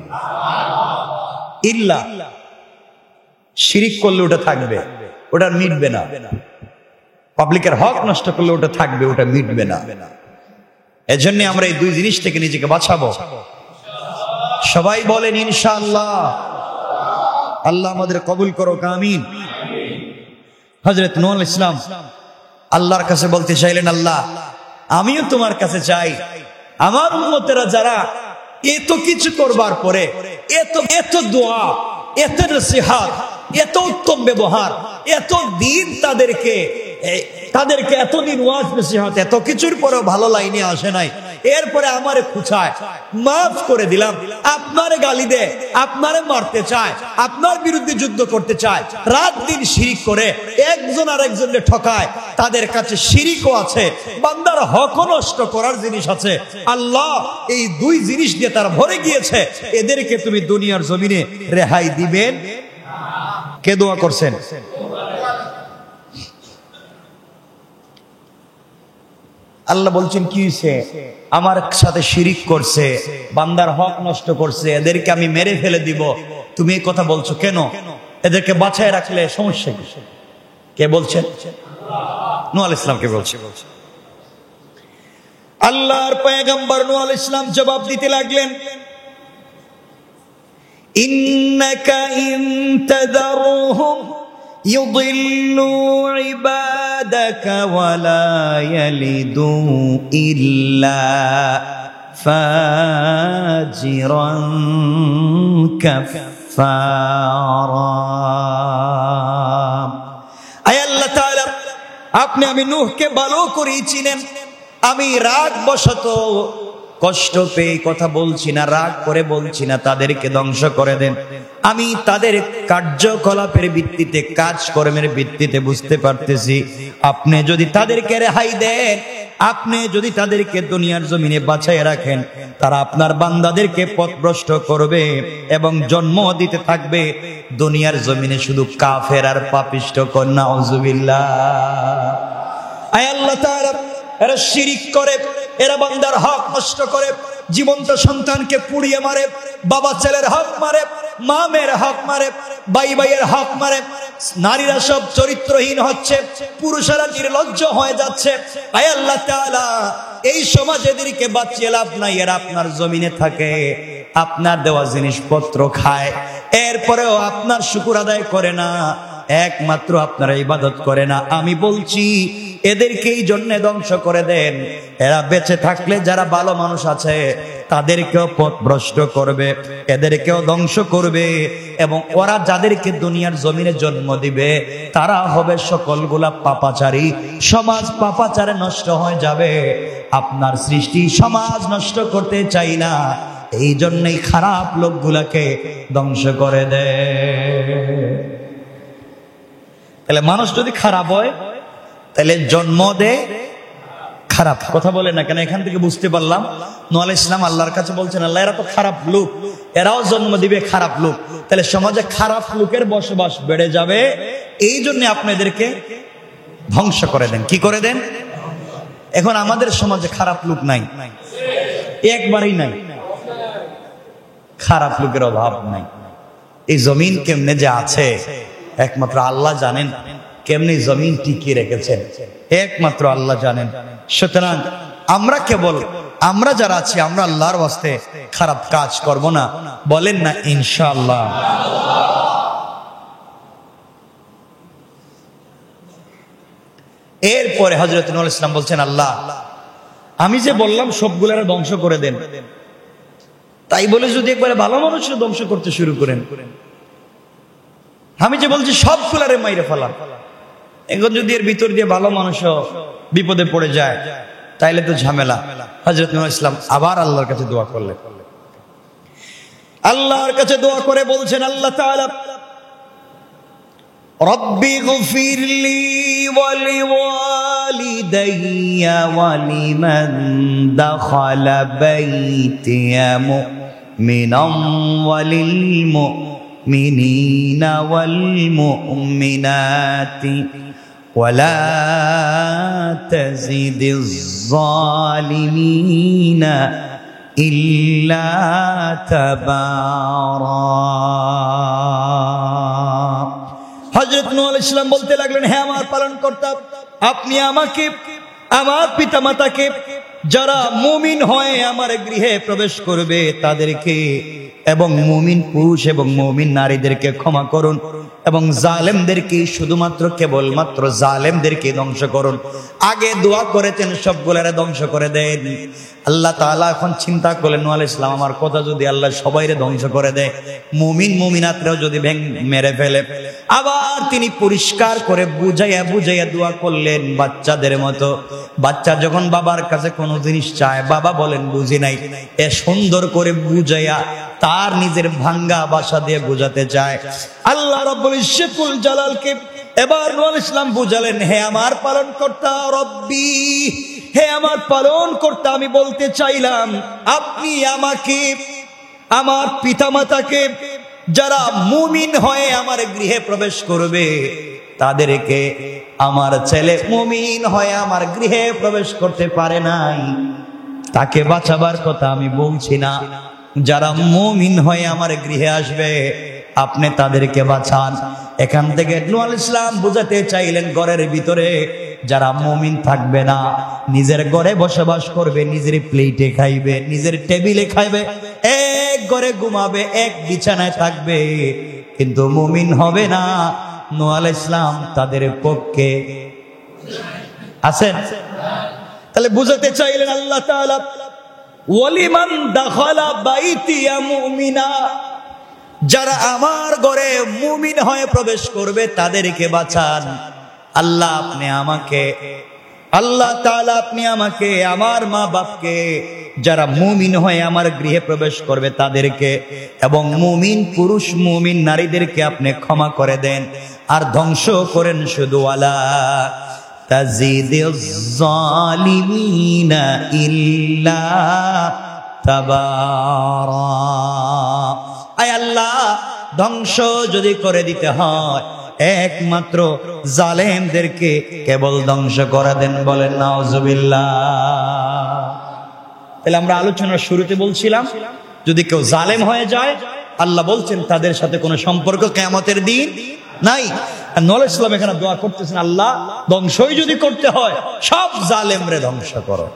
ইল্লা শিরিক করলে ওটা থাকবে, ওটা মিটবে না। পাবলিকের হক নষ্ট করলে ওটা থাকবে, ওটা মিটবে না। এজন্য আমরা এই 2 জিনিস থেকে নিজেকে বাঁচাবো। সবাই বলেন ইনশাআল্লাহ। আল্লাহ আমাদের কবুল করো, আমিন। হযরত নূহ আলাইহিস সালাম আল্লাহর কাছে বলতে চাইলেন, আল্লাহ আমিও তোমার কাছে চাই, আমার উম্মতেরা যারা এত কিছু করবার পরে এত দোয়া, এত নসিহত, এত উত্তম ব্যবহার, এত দিন তাদেরকে এতদিন ওয়াজ নসিহত এত কিছুর পরেও ভালো লাইনে আসে নাই, এরপরে আমারে খুঁচায়, মাফ করে দিলাম, আপনারে গালি দে, আপনারে মারতে চায়, আপনার বিরুদ্ধে যুদ্ধ করতে চায়, রাত দিন শিরিক করে একজন আর একজনকে ঠকায়, তাদের কাছে শিরিকও আছে, বান্দার হকও নষ্ট করার জিনিস আছে। আল্লাহ এই দুই জিনিস দিয়ে তারা ভরে গিয়েছে, এদেরকে তুমি দুনিয়ার জমিনে রেহাই দিবেন? কে দোয়া করছেন? আল্লাহ বলছেন কি হয়েছে? আমার সাথে শিরিক করছে, বান্দার হক নষ্ট করছে, এদেরকে আমি মেরে ফেলে দিব। তুমি এই কথা বলছো কেন? এদেরকে বাঁচায় রাখলে সমস্যা কি? কে বলছেন? নূহ আলাইহিস সালাম কে বলছে? আল্লাহর পয়গম্বর নূহ আলাইহিস সালাম জবাব দিতে লাগলেন, ইন্নাকা ইন তাযারুহুম ইউদিল্লু ইবাদাকা ওয়ালা ইয়ালিদু ইল্লা ফাজিরান কাফফারা। আয় আল্লাহ তাআলা, আপনি আমি নূহকে ভালো করে চিনেন। আমি রাগ বশত কষ্ট পেয়ে কথা বলছি না, রাগ করে বলছি না তাদেরকে ধ্বংস করে দেন। আমি তাদের কার্যকলাপের ভিত্তিতে, কাজকর্মের ভিত্তিতে বুঝতে পারতেছি, আপনি যদি তাদেরকে রেহাই দেন, আপনি যদি তাদেরকে দুনিয়ার জমিনে বাঁচায় রাখেন, তারা আপনার বান্দাদেরকে পথভ্রষ্ট করবে এবং জন্ম দিতে থাকবে দুনিয়ার জমিনে শুধু কাফের আর পাপিষ্ঠ। কন্যা আউযুবিল্লাহ। আয় আল্লাহ তাআলা, এরা শিরিক করে, এরা বান্দার হক নষ্ট করে, জীবন্ত সন্তানকে পুড়িয়ে মারে, বাবা ছেলের হক মারে, মা মেয়ের হক মারে, ভাই ভাইয়ের হক মারে, নারীরা সব চরিত্রহীন হচ্ছে, পুরুষেরা নির্লজ্জ হয়ে যাচ্ছে। আয় আল্লাহ তাআলা, এই সমাজ এদেরকে বাঁচিয়ে লাভ নাই, এরা আপনার জমিনে থাকে, আপনার দেওয়া জিনিসপত্র খায়, এরপরেও আপনার শুকর আদায় করে না, একমাত্র আপনার ইবাদত করে না। আমি বলছি এদেরকে এই জন্য ধ্বংস করে দেন, এরা বেঁচে থাকলে যারা ভালো মানুষ আছে তাদেরকেও পথভ্রষ্ট করবে, এদেরকেও ধ্বংস করবে, এবং ওরা যাদেরকে দুনিয়ার জমিনে জন্ম দিবে তারা হবে সকলগুলা পাপাচারী। সমাজ পাপাচারে নষ্ট হয়ে যাবে। আপনার সৃষ্টি সমাজ নষ্ট করতে চাই না, এই জন্যই খারাপ লোকগুলাকে ধ্বংস করে দেয়। তাহলে মানুষ যদি খারাপ হয় তাহলে জন্ম দেয় খারাপ। কথা বলে না কেন? এখান থেকে বুঝতে পারলাম নূহ আলাইহিস সালাম আল্লাহর কাছে বলছেন, আল্লাহ এরা তো খারাপ লোক, এরাও জন্ম দিবে খারাপ লোক, তাহলে সমাজে খারাপ লোকের বসবাস বেড়ে যাবে, এই জন্য আপনি এদেরকে ধ্বংস করে দেন। কি করে দেন? এখন আমাদের সমাজে খারাপ লোক নাই, একবারই নাই, খারাপ লোকের অভাব নাই। এই জমিন কেমনে যে আছে একমাত্র আল্লাহ জানেন, কেমনি জমিন টিকিয়ে রেখেছেন একমাত্র আল্লাহ জানেন। সুতরাং আমরা যারা আছি, আমরা আল্লাহর ওয়াস্তে খারাপ কাজ করব না, বলেন না ইনশাআল্লাহ। এরপরে হযরত নূহ আলাইহিস সালাম বলছেন, আল্লাহ আমি যে বললাম সবগুলার ধ্বংস করে দেন, তাই বলে যদি একবারে ভালো মানুষের ধ্বংস করতে শুরু করেন, আমি যে বলছি সবগুলারে মাইরে ফেলাম, এখন যদি এর ভিতর দিয়ে ভালো মানুষও বিপদে পড়ে যায় তাইলে তো ঝামেলা। হযরত নূহ আলাইহিস সালাম আবার আল্লাহর কাছে দোয়া করলেন। আল্লাহর কাছে দোয়া করে বলছেন, আল্লাহ তাআলা রব্বি গফিরলি ওয়া লিওয়ালিদাইয়া ওয়া লিমান দাখালা বাইতিয়া মুমিনান ওয়া লিল মুমিনিনা ওয়াল মুমিনাতি ওয়ালা তাজিদিজ জালিমিনা ইল্লা তাবারা। হযরত নূহ আলাইহিস সালাম বলতে লাগলেন, হে আমার পালনকর্তা, আপনি আমাকে, আমার পিতামাতাকে, যারা মুমিন হয়ে আমার গৃহে প্রবেশ করবে তাদেরকে এবং মুমিন পুরুষ এবং মুমিন নারীদেরকে ক্ষমা করুন এবং জালেমদেরকে শুধুমাত্র কেবলমাত্র জালেমদেরকে ধ্বংস করুন। আগে দোয়া করেছেন সবগুলারে ধ্বংস করে দেন। আল্লাহ তাআলা এখন চিন্তা করলেন নূহ আলাইহিস সালাম আমার কথা যদি আল্লাহ সবাইরে ধ্বংস করে দেয়, মুমিন মুমিনাতরাও যদি মেরে ফেলে, আবার তিনি পরিষ্কার করে বুঝাইয়া দোয়া করলেন বাচ্চাদের মতো। বাচ্চা যখন বাবার কাছে কোনো জিনিস চায়, বাবা বলেন বুঝি নাই, এ সুন্দর করে বুঝাইয়া তার নিজের ভাঙ্গা ভাষা দিয়ে বুঝাতে চায়। আল্লাহ রাব্বুল ইজ্জতুল জালালকে এবার নূহ আলাইহিস সালাম বুঝালেন, হে আমার পালনকর্তা রব্বি, হে আমার পালনকর্তা, আমি বলতে চাইলাম আপনি আমাকে, আমার পিতামাতাকে, যারা মুমিন হয়ে আমার গৃহে প্রবেশ করবে তাদেরকে, আমার ছেলে মুমিন হয়ে আমার গৃহে প্রবেশ করতে পারে নাই, তাকে বাঁচাবার কথা আমি বলছি না। যারা মুমিন হয়ে আমার গৃহে আসবে আপনি তাদেরকে বাঁচান। এখান থেকে নূহ আলাইহিস সালাম বুঝাতে চাইলেন ঘরের ভিতরে যারা মুমিন থাকবে না, নিজের ঘরে বসবাস করবে, নিজের প্লেটে খাইবে, নিজের টেবিলে খাইবে, এক ঘরে ঘুমাবে, এক বিছানায় থাকবে, কিন্তু মুমিন হবে না। নূহ আলাইহিস সালাম তাদের পক্ষে আছেন। তাহলে বুঝাতে চাইলেন আল্লাহ তাআলা, ওয়ালিমান দাখালা বাইতিয়া মুমিনা, যারা আমার ঘরে মুমিন হয়ে প্রবেশ করবে তাদেরকে বাঁচান। আল্লাহ আপনি আমাকে, আল্লাহ তাআলা আপনি আমাকে, আমার মা বাপকে, যারা মুমিন হয়ে আমার গৃহে প্রবেশ করবে তাদেরকে, এবং মুমিন পুরুষ মুমিন নারীদেরকে আপনি ক্ষমা করে দেন আর ধ্বংস করেন শুধু ওয়ালা তাজিদিজ জালিমিনা ইল্লা তাবারা। আয় আল্লাহ, ধ্বংস যদি করে দিতে হয় একমাত্র জালেমদেরকে কেবল ধ্বংস করে দেন, বলেন নাউজুবিল্লাহ। তাহলে আমরা আলোচনার শুরুতে বলছিলাম যদি কেউ জালেম হয়ে যায় আল্লাহ বলছেন তাদের সাথে কোনো সম্পর্ক কিয়ামতের দিন নাই। নূহ আলাইহিস সালাম এখানে দোয়া করতেছেন, আল্লাহ ধ্বংসই যদি করতে হয় সব জালেমরে ধ্বংস করো।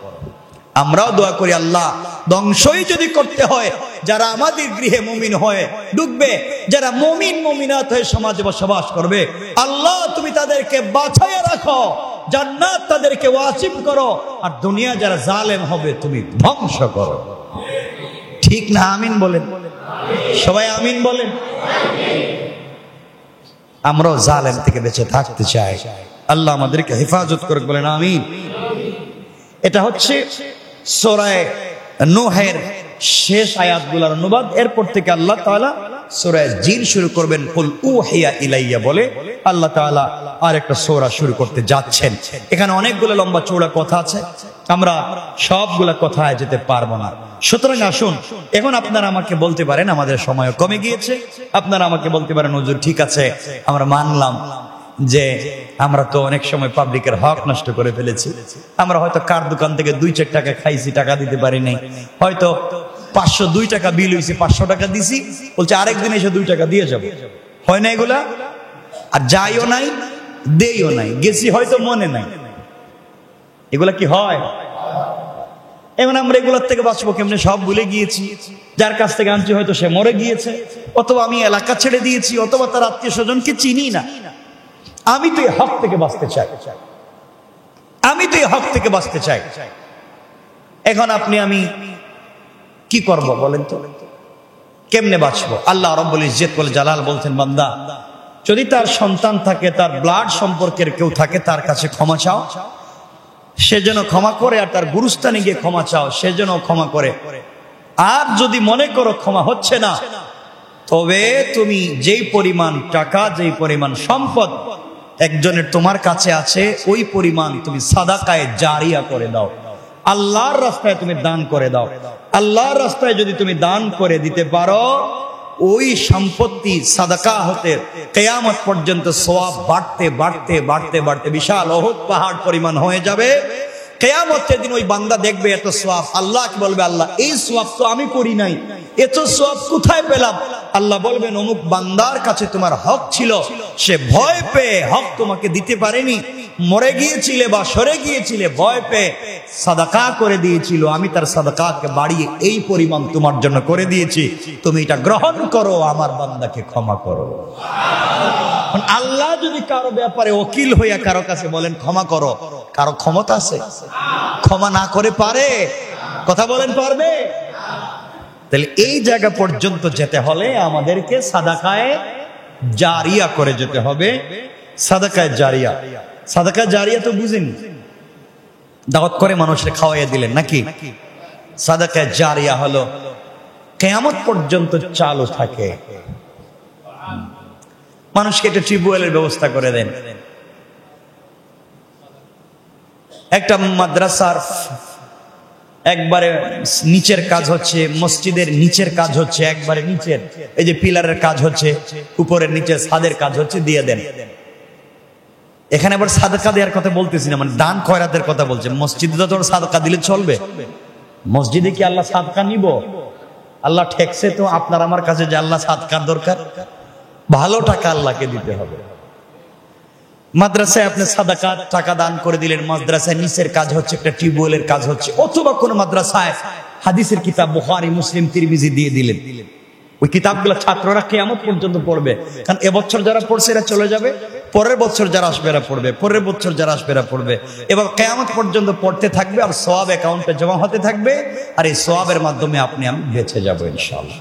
আমরাও দোয়া করি, আল্লাহ ধ্বংসই যদি করতে হয় যারা আমাদের গৃহে মুমিন হয়ে ঢুকবে, যারা মুমিন মুমিনাত হয়ে সমাজে বসবাস করবে, আল্লাহ তুমি তাদেরকে বাঁচাইয়া রাখো, জান্নাত তাদেরকে ওয়াজিব করো, আর দুনিয়া যারা জালেম হবে তুমি ধ্বংস করো। ঠিক না? আমিন বলেন সবাই, আমিন বলেন। আমরাও জালেম থেকে বেঁচে থাকতে চাই, আল্লাহ আমাদেরকে হেফাজত করে, বলেন আমিন। এটা হচ্ছে সূরা নূহের শেষ আয়াতগুলোর অনুবাদ। এরপর থেকে আল্লাহ তাআলা সূরা জিন শুরু করবেন, কুল উহিয়া ইলাইয়া বলে আল্লাহ তাআলা আরেকটা সূরা শুরু করতে যাচ্ছেন। এখানে অনেকগুলো লম্বা চৌড়া কথা আছে, আমরা সবগুলা কথায় যেতে পারবো না। সুতরাং আসুন, এখন আপনারা আমাকে বলতে পারেন, আমাদের সময় কমে গিয়েছে, আপনারা আমাকে বলতে পারেন হুজুর ঠিক আছে আমরা মানলাম যে আমরা তো অনেক সময় পাবলিকের হক নষ্ট করে ফেলেছি, আমরা হয়তো কার দোকান থেকে 2-4 টাকা খাইছি, টাকা দিতে পারি নাই, হয়তো 502 টাকা বিল হয়েছে, 500 টাকা দিছি, বলছে আরেকদিন এসে 2 টাকা দিয়ে যাবো, হয় না এগুলা? আর যাইও নাই দেইও নাই, গেছি হয়তো মনে নাই, এগুলা কি হয়? এখন আমরা এগুলোর থেকে বাঁচবো কেমনে? সব ভুলে গিয়েছি, যার কাছ থেকে আনছি হয়তো সে মরে গিয়েছে, অথবা আমি এলাকা ছেড়ে দিয়েছি, অথবা তার আত্মীয় স্বজনকে চিনি না। আমি তো এই হক থেকে বাঁচতে চাই, আমি তো এই হক থেকে বাঁচতে চাই। এখন আপনি আমি কি করব বলেন তো? কেমনে বাঁচবো? আল্লাহ রাব্বুল ইজ্জত ওয়াল জালাল বলছেন, বান্দা যদি তার সন্তান থাকে, তার ব্লাড সম্পর্কের কেউ থাকে, তার কাছে ক্ষমা চাও, সে যেন ক্ষমা করে, আর তার গুরুস্থানে গিয়ে ক্ষমা চাও, সে যেন ক্ষমা করে। আর যদি মনে করো ক্ষমা হচ্ছে না, তবে তুমি যেই পরিমাণ টাকা, যেই পরিমাণ সম্পদ একজনের তোমার কাছে আছে, ওই পরিমাণ তুমি সাদাকায়ে জারিয়া করে দাও, আল্লাহর রাস্তায় তুমি দান করে দাও। আল্লাহর রাস্তায় যদি তুমি দান করে দিতে পারো, ওই সম্পত্তি সাদাকা হতে কিয়ামত পর্যন্ত সওয়াব বাড়তে বাড়তে বাড়তে বাড়তে বিশাল উহুদ পাহাড় পরিমাণ হয়ে যাবে। কিয়ামতের দিন ওই বান্দা দেখবে এত সওয়াব, আল্লাহকে বলবে, আল্লাহ এই সওয়াব তো আমি করি নাই, এত সওয়াব কোথায় পেলাম? আল্লাহ বলবেন, অমুক বান্দার কাছে তোমার হক ছিল, সে ভয় পেয়ে হক তোমাকে দিতে পারেনি, মরে গিয়েছিলে বা সরে গিয়েছিলে, ভয় পেয়ে সাদাকা করে দিয়েছিল, আমি তার সাদাকাকে বাড়িয়ে এই পরিমাণ তোমার জন্য করে দিয়েছি, তুমি এটা গ্রহণ করো, আমার বান্দাকে ক্ষমা করো। আল্লাহ যদি কারো ব্যাপারে ওকিল হইয়া কারো কাছে বলেন ক্ষমা করো, কারো ক্ষমতা আছে? ক্ষমা না করে পারে? কথা বলেন, পারবে? তাহলে এই জায়গা পর্যন্ত যেতে হলে আমাদেরকে সাদাকায়ে জারিয়া করে যেতে হবে। সাদাকায়ে জারিয়া, সাদাকায়ে জারিয়া তো বুঝেন, দাওয়াত করে মানুষের খাওয়াইয়া দিলেন নাকি? সাদাকায়ে জারিয়া হলো কিয়ামত পর্যন্ত চালু থাকে। মানুষকে একটা টিউবওয়েলের ব্যবস্থা করে দেন, একটা মাদ্রাসার একবারে নিচের কাজ হচ্ছে, মসজিদের নিচের কাজ হচ্ছে, একবারে নিচের এই যে পিলারের কাজ হচ্ছে, উপরের নিচে ছাদের কাজ হচ্ছে, দিয়ে দেন। এখানে আবার সাদকা দেওয়ার কথা বলতেছি না, মানে দান খয়রাতের কথা বলছে। মসজিদে তো সাদকা দিলে চলবে? মসজিদে কি আল্লাহ সাদকা নিব? আল্লাহ ঠেকছে তো আপনার আমার কাছে যে আল্লাহ সাদকার দরকার? ভালো টাকা আল্লাহকে দিতে হবে। মাদ্রাসায় আপনি সাদাকা টাকা দান করে দিলেন, মাদ্রাসায় নিচের কাজ হচ্ছে, একটা টিউবওয়েলের কাজ হচ্ছে, অথবা কোন মাদ্রাসায় হাদিসের কিতাব বুখারী, মুসলিম, তিরমিজি দিয়ে দিলেন। ওই কিতাবগুলো ছাত্ররা কিয়ামত পর্যন্ত পড়বে, কারণ এবছর যারা পড়ছে এরা চলে যাবে, পরের বছর যারা আসবে এরা পড়বে, পরের বছর যারা আসবে এরা পড়বে, এবার কিয়ামত পর্যন্ত পড়তে থাকবে, আর সওয়াব অ্যাকাউন্টে জমা হতে থাকবে, আর এই সওয়াবের মাধ্যমে আপনি আমি বেঁচে যাব ইনশাআল্লাহ।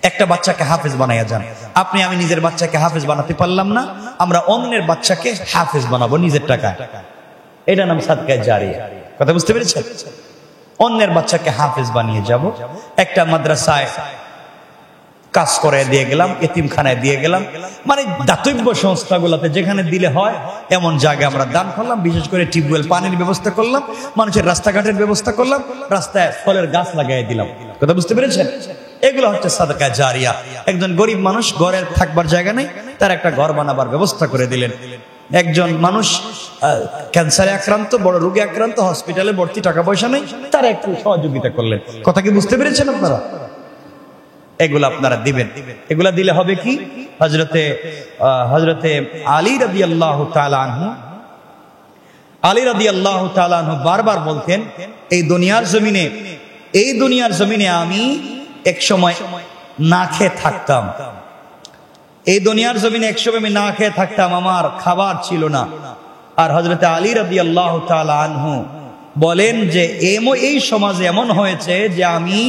একটা বাচ্চাকে হাফেজ বানাইয়া যান। আপনি আমি নিজের বাচ্চাকে হাফেজ বানাতে পারলাম না, আমরা অন্যের বাচ্চাকে হাফেজ বানাবো নিজের টাকায়, এটা নাম সাদকায়ে জারিয়া। কথা বুঝতে পেরেছেন? অন্যের বাচ্চাকে হাফেজ বানিয়ে যাব। একটা মাদ্রাসায় কাজ করে দিয়ে গেলাম, এতিমখানায় দিয়ে গেলাম, মানে দাতব্য সংস্থাগুলোতে যেখানে দিলে হয় এমন জায়গায় আমরা দান করলাম। বিশেষ করে টিউবওয়েল, পানির ব্যবস্থা করলাম, মানুষের রাস্তাঘাটের ব্যবস্থা করলাম, রাস্তায় ফলের গাছ লাগাই দিলাম। কথা বুঝতে পেরেছেন? এগুলো হচ্ছে সাদকায়ে জারিয়া। একজন গরিব মানুষ, ঘরের থাকবার জায়গা নেই, তার একটা ঘর বানাবার ব্যবস্থা করে দিলেন। একজন মানুষ ক্যান্সারে আক্রান্ত, বড় রোগে আক্রান্ত, হসপিটালে ভর্তি, টাকা পয়সা নেই, তার একটু সহযোগিতা করলেন। কথা কি বুঝতে পেরেছেন আপনারা? এগুলো আপনারা দিবেন। এগুলা দিলে হবে কি? হযরতে আলী রাদিয়াল্লাহু তাআলা আনহু, আলী রাদিয়াল্লাহু তাআলা আনহু বারবার বলতেন, এই দুনিয়ার জমিনে আমি এক সময় না খেয়ে থাকতাম, এই দুনিয়ার জমিনে এক সময় আমি না খেয়ে থাকতাম, আমার খাবার ছিল না। আর হযরতে আলী রাদিয়াল্লাহু তাআলা আনহু বলেন যে এই সমাজে এমন হয়েছে যে আমি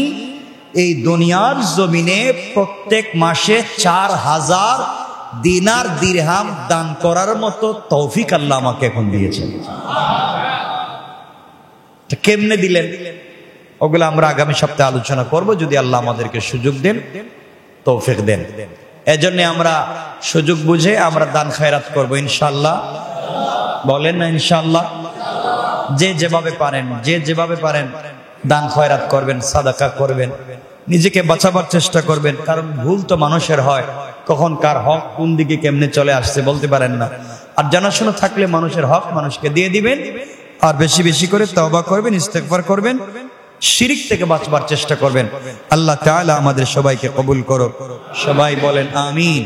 এই দুনিয়ার জমিনে প্রত্যেক মাসে 4000 দিনার দিরহাম দান করার মতো তৌফিক আল্লাহ আমাকে এখন দিয়েছেন। কেমনে দিলেন ওগুলো আমরা আগামী সপ্তাহে আলোচনা করব, যদি আল্লাহ আমাদেরকে সুযোগ দেন, তৌফিক দেন। এজন্য আমরা সুযোগ বুঝে আমরা দান খয়রাত করব ইনশাআল্লাহ। বলেন না ইনশাআল্লাহ? যে যেভাবে পারেন দান খয়রাত করবেন, সাদাকা করবেন, নিজেকে বাঁচাবার চেষ্টা করবেন। কারণ ভুল তো মানুষের হয়, কখন কার হক কোন দিকে কেমনে চলে আসছে বলতে পারেন না। আর জানাশোনা থাকলে মানুষের হক মানুষকে দিয়ে দিবেন, আর বেশি বেশি করে তওবা করবেন, ইস্তেগফার করবেন, শিরিক থেকে বাঁচবার চেষ্টা করবেন। আল্লাহ তাআলা আমাদের সবাইকে কবুল করুক। সবাই বলেন আমিন।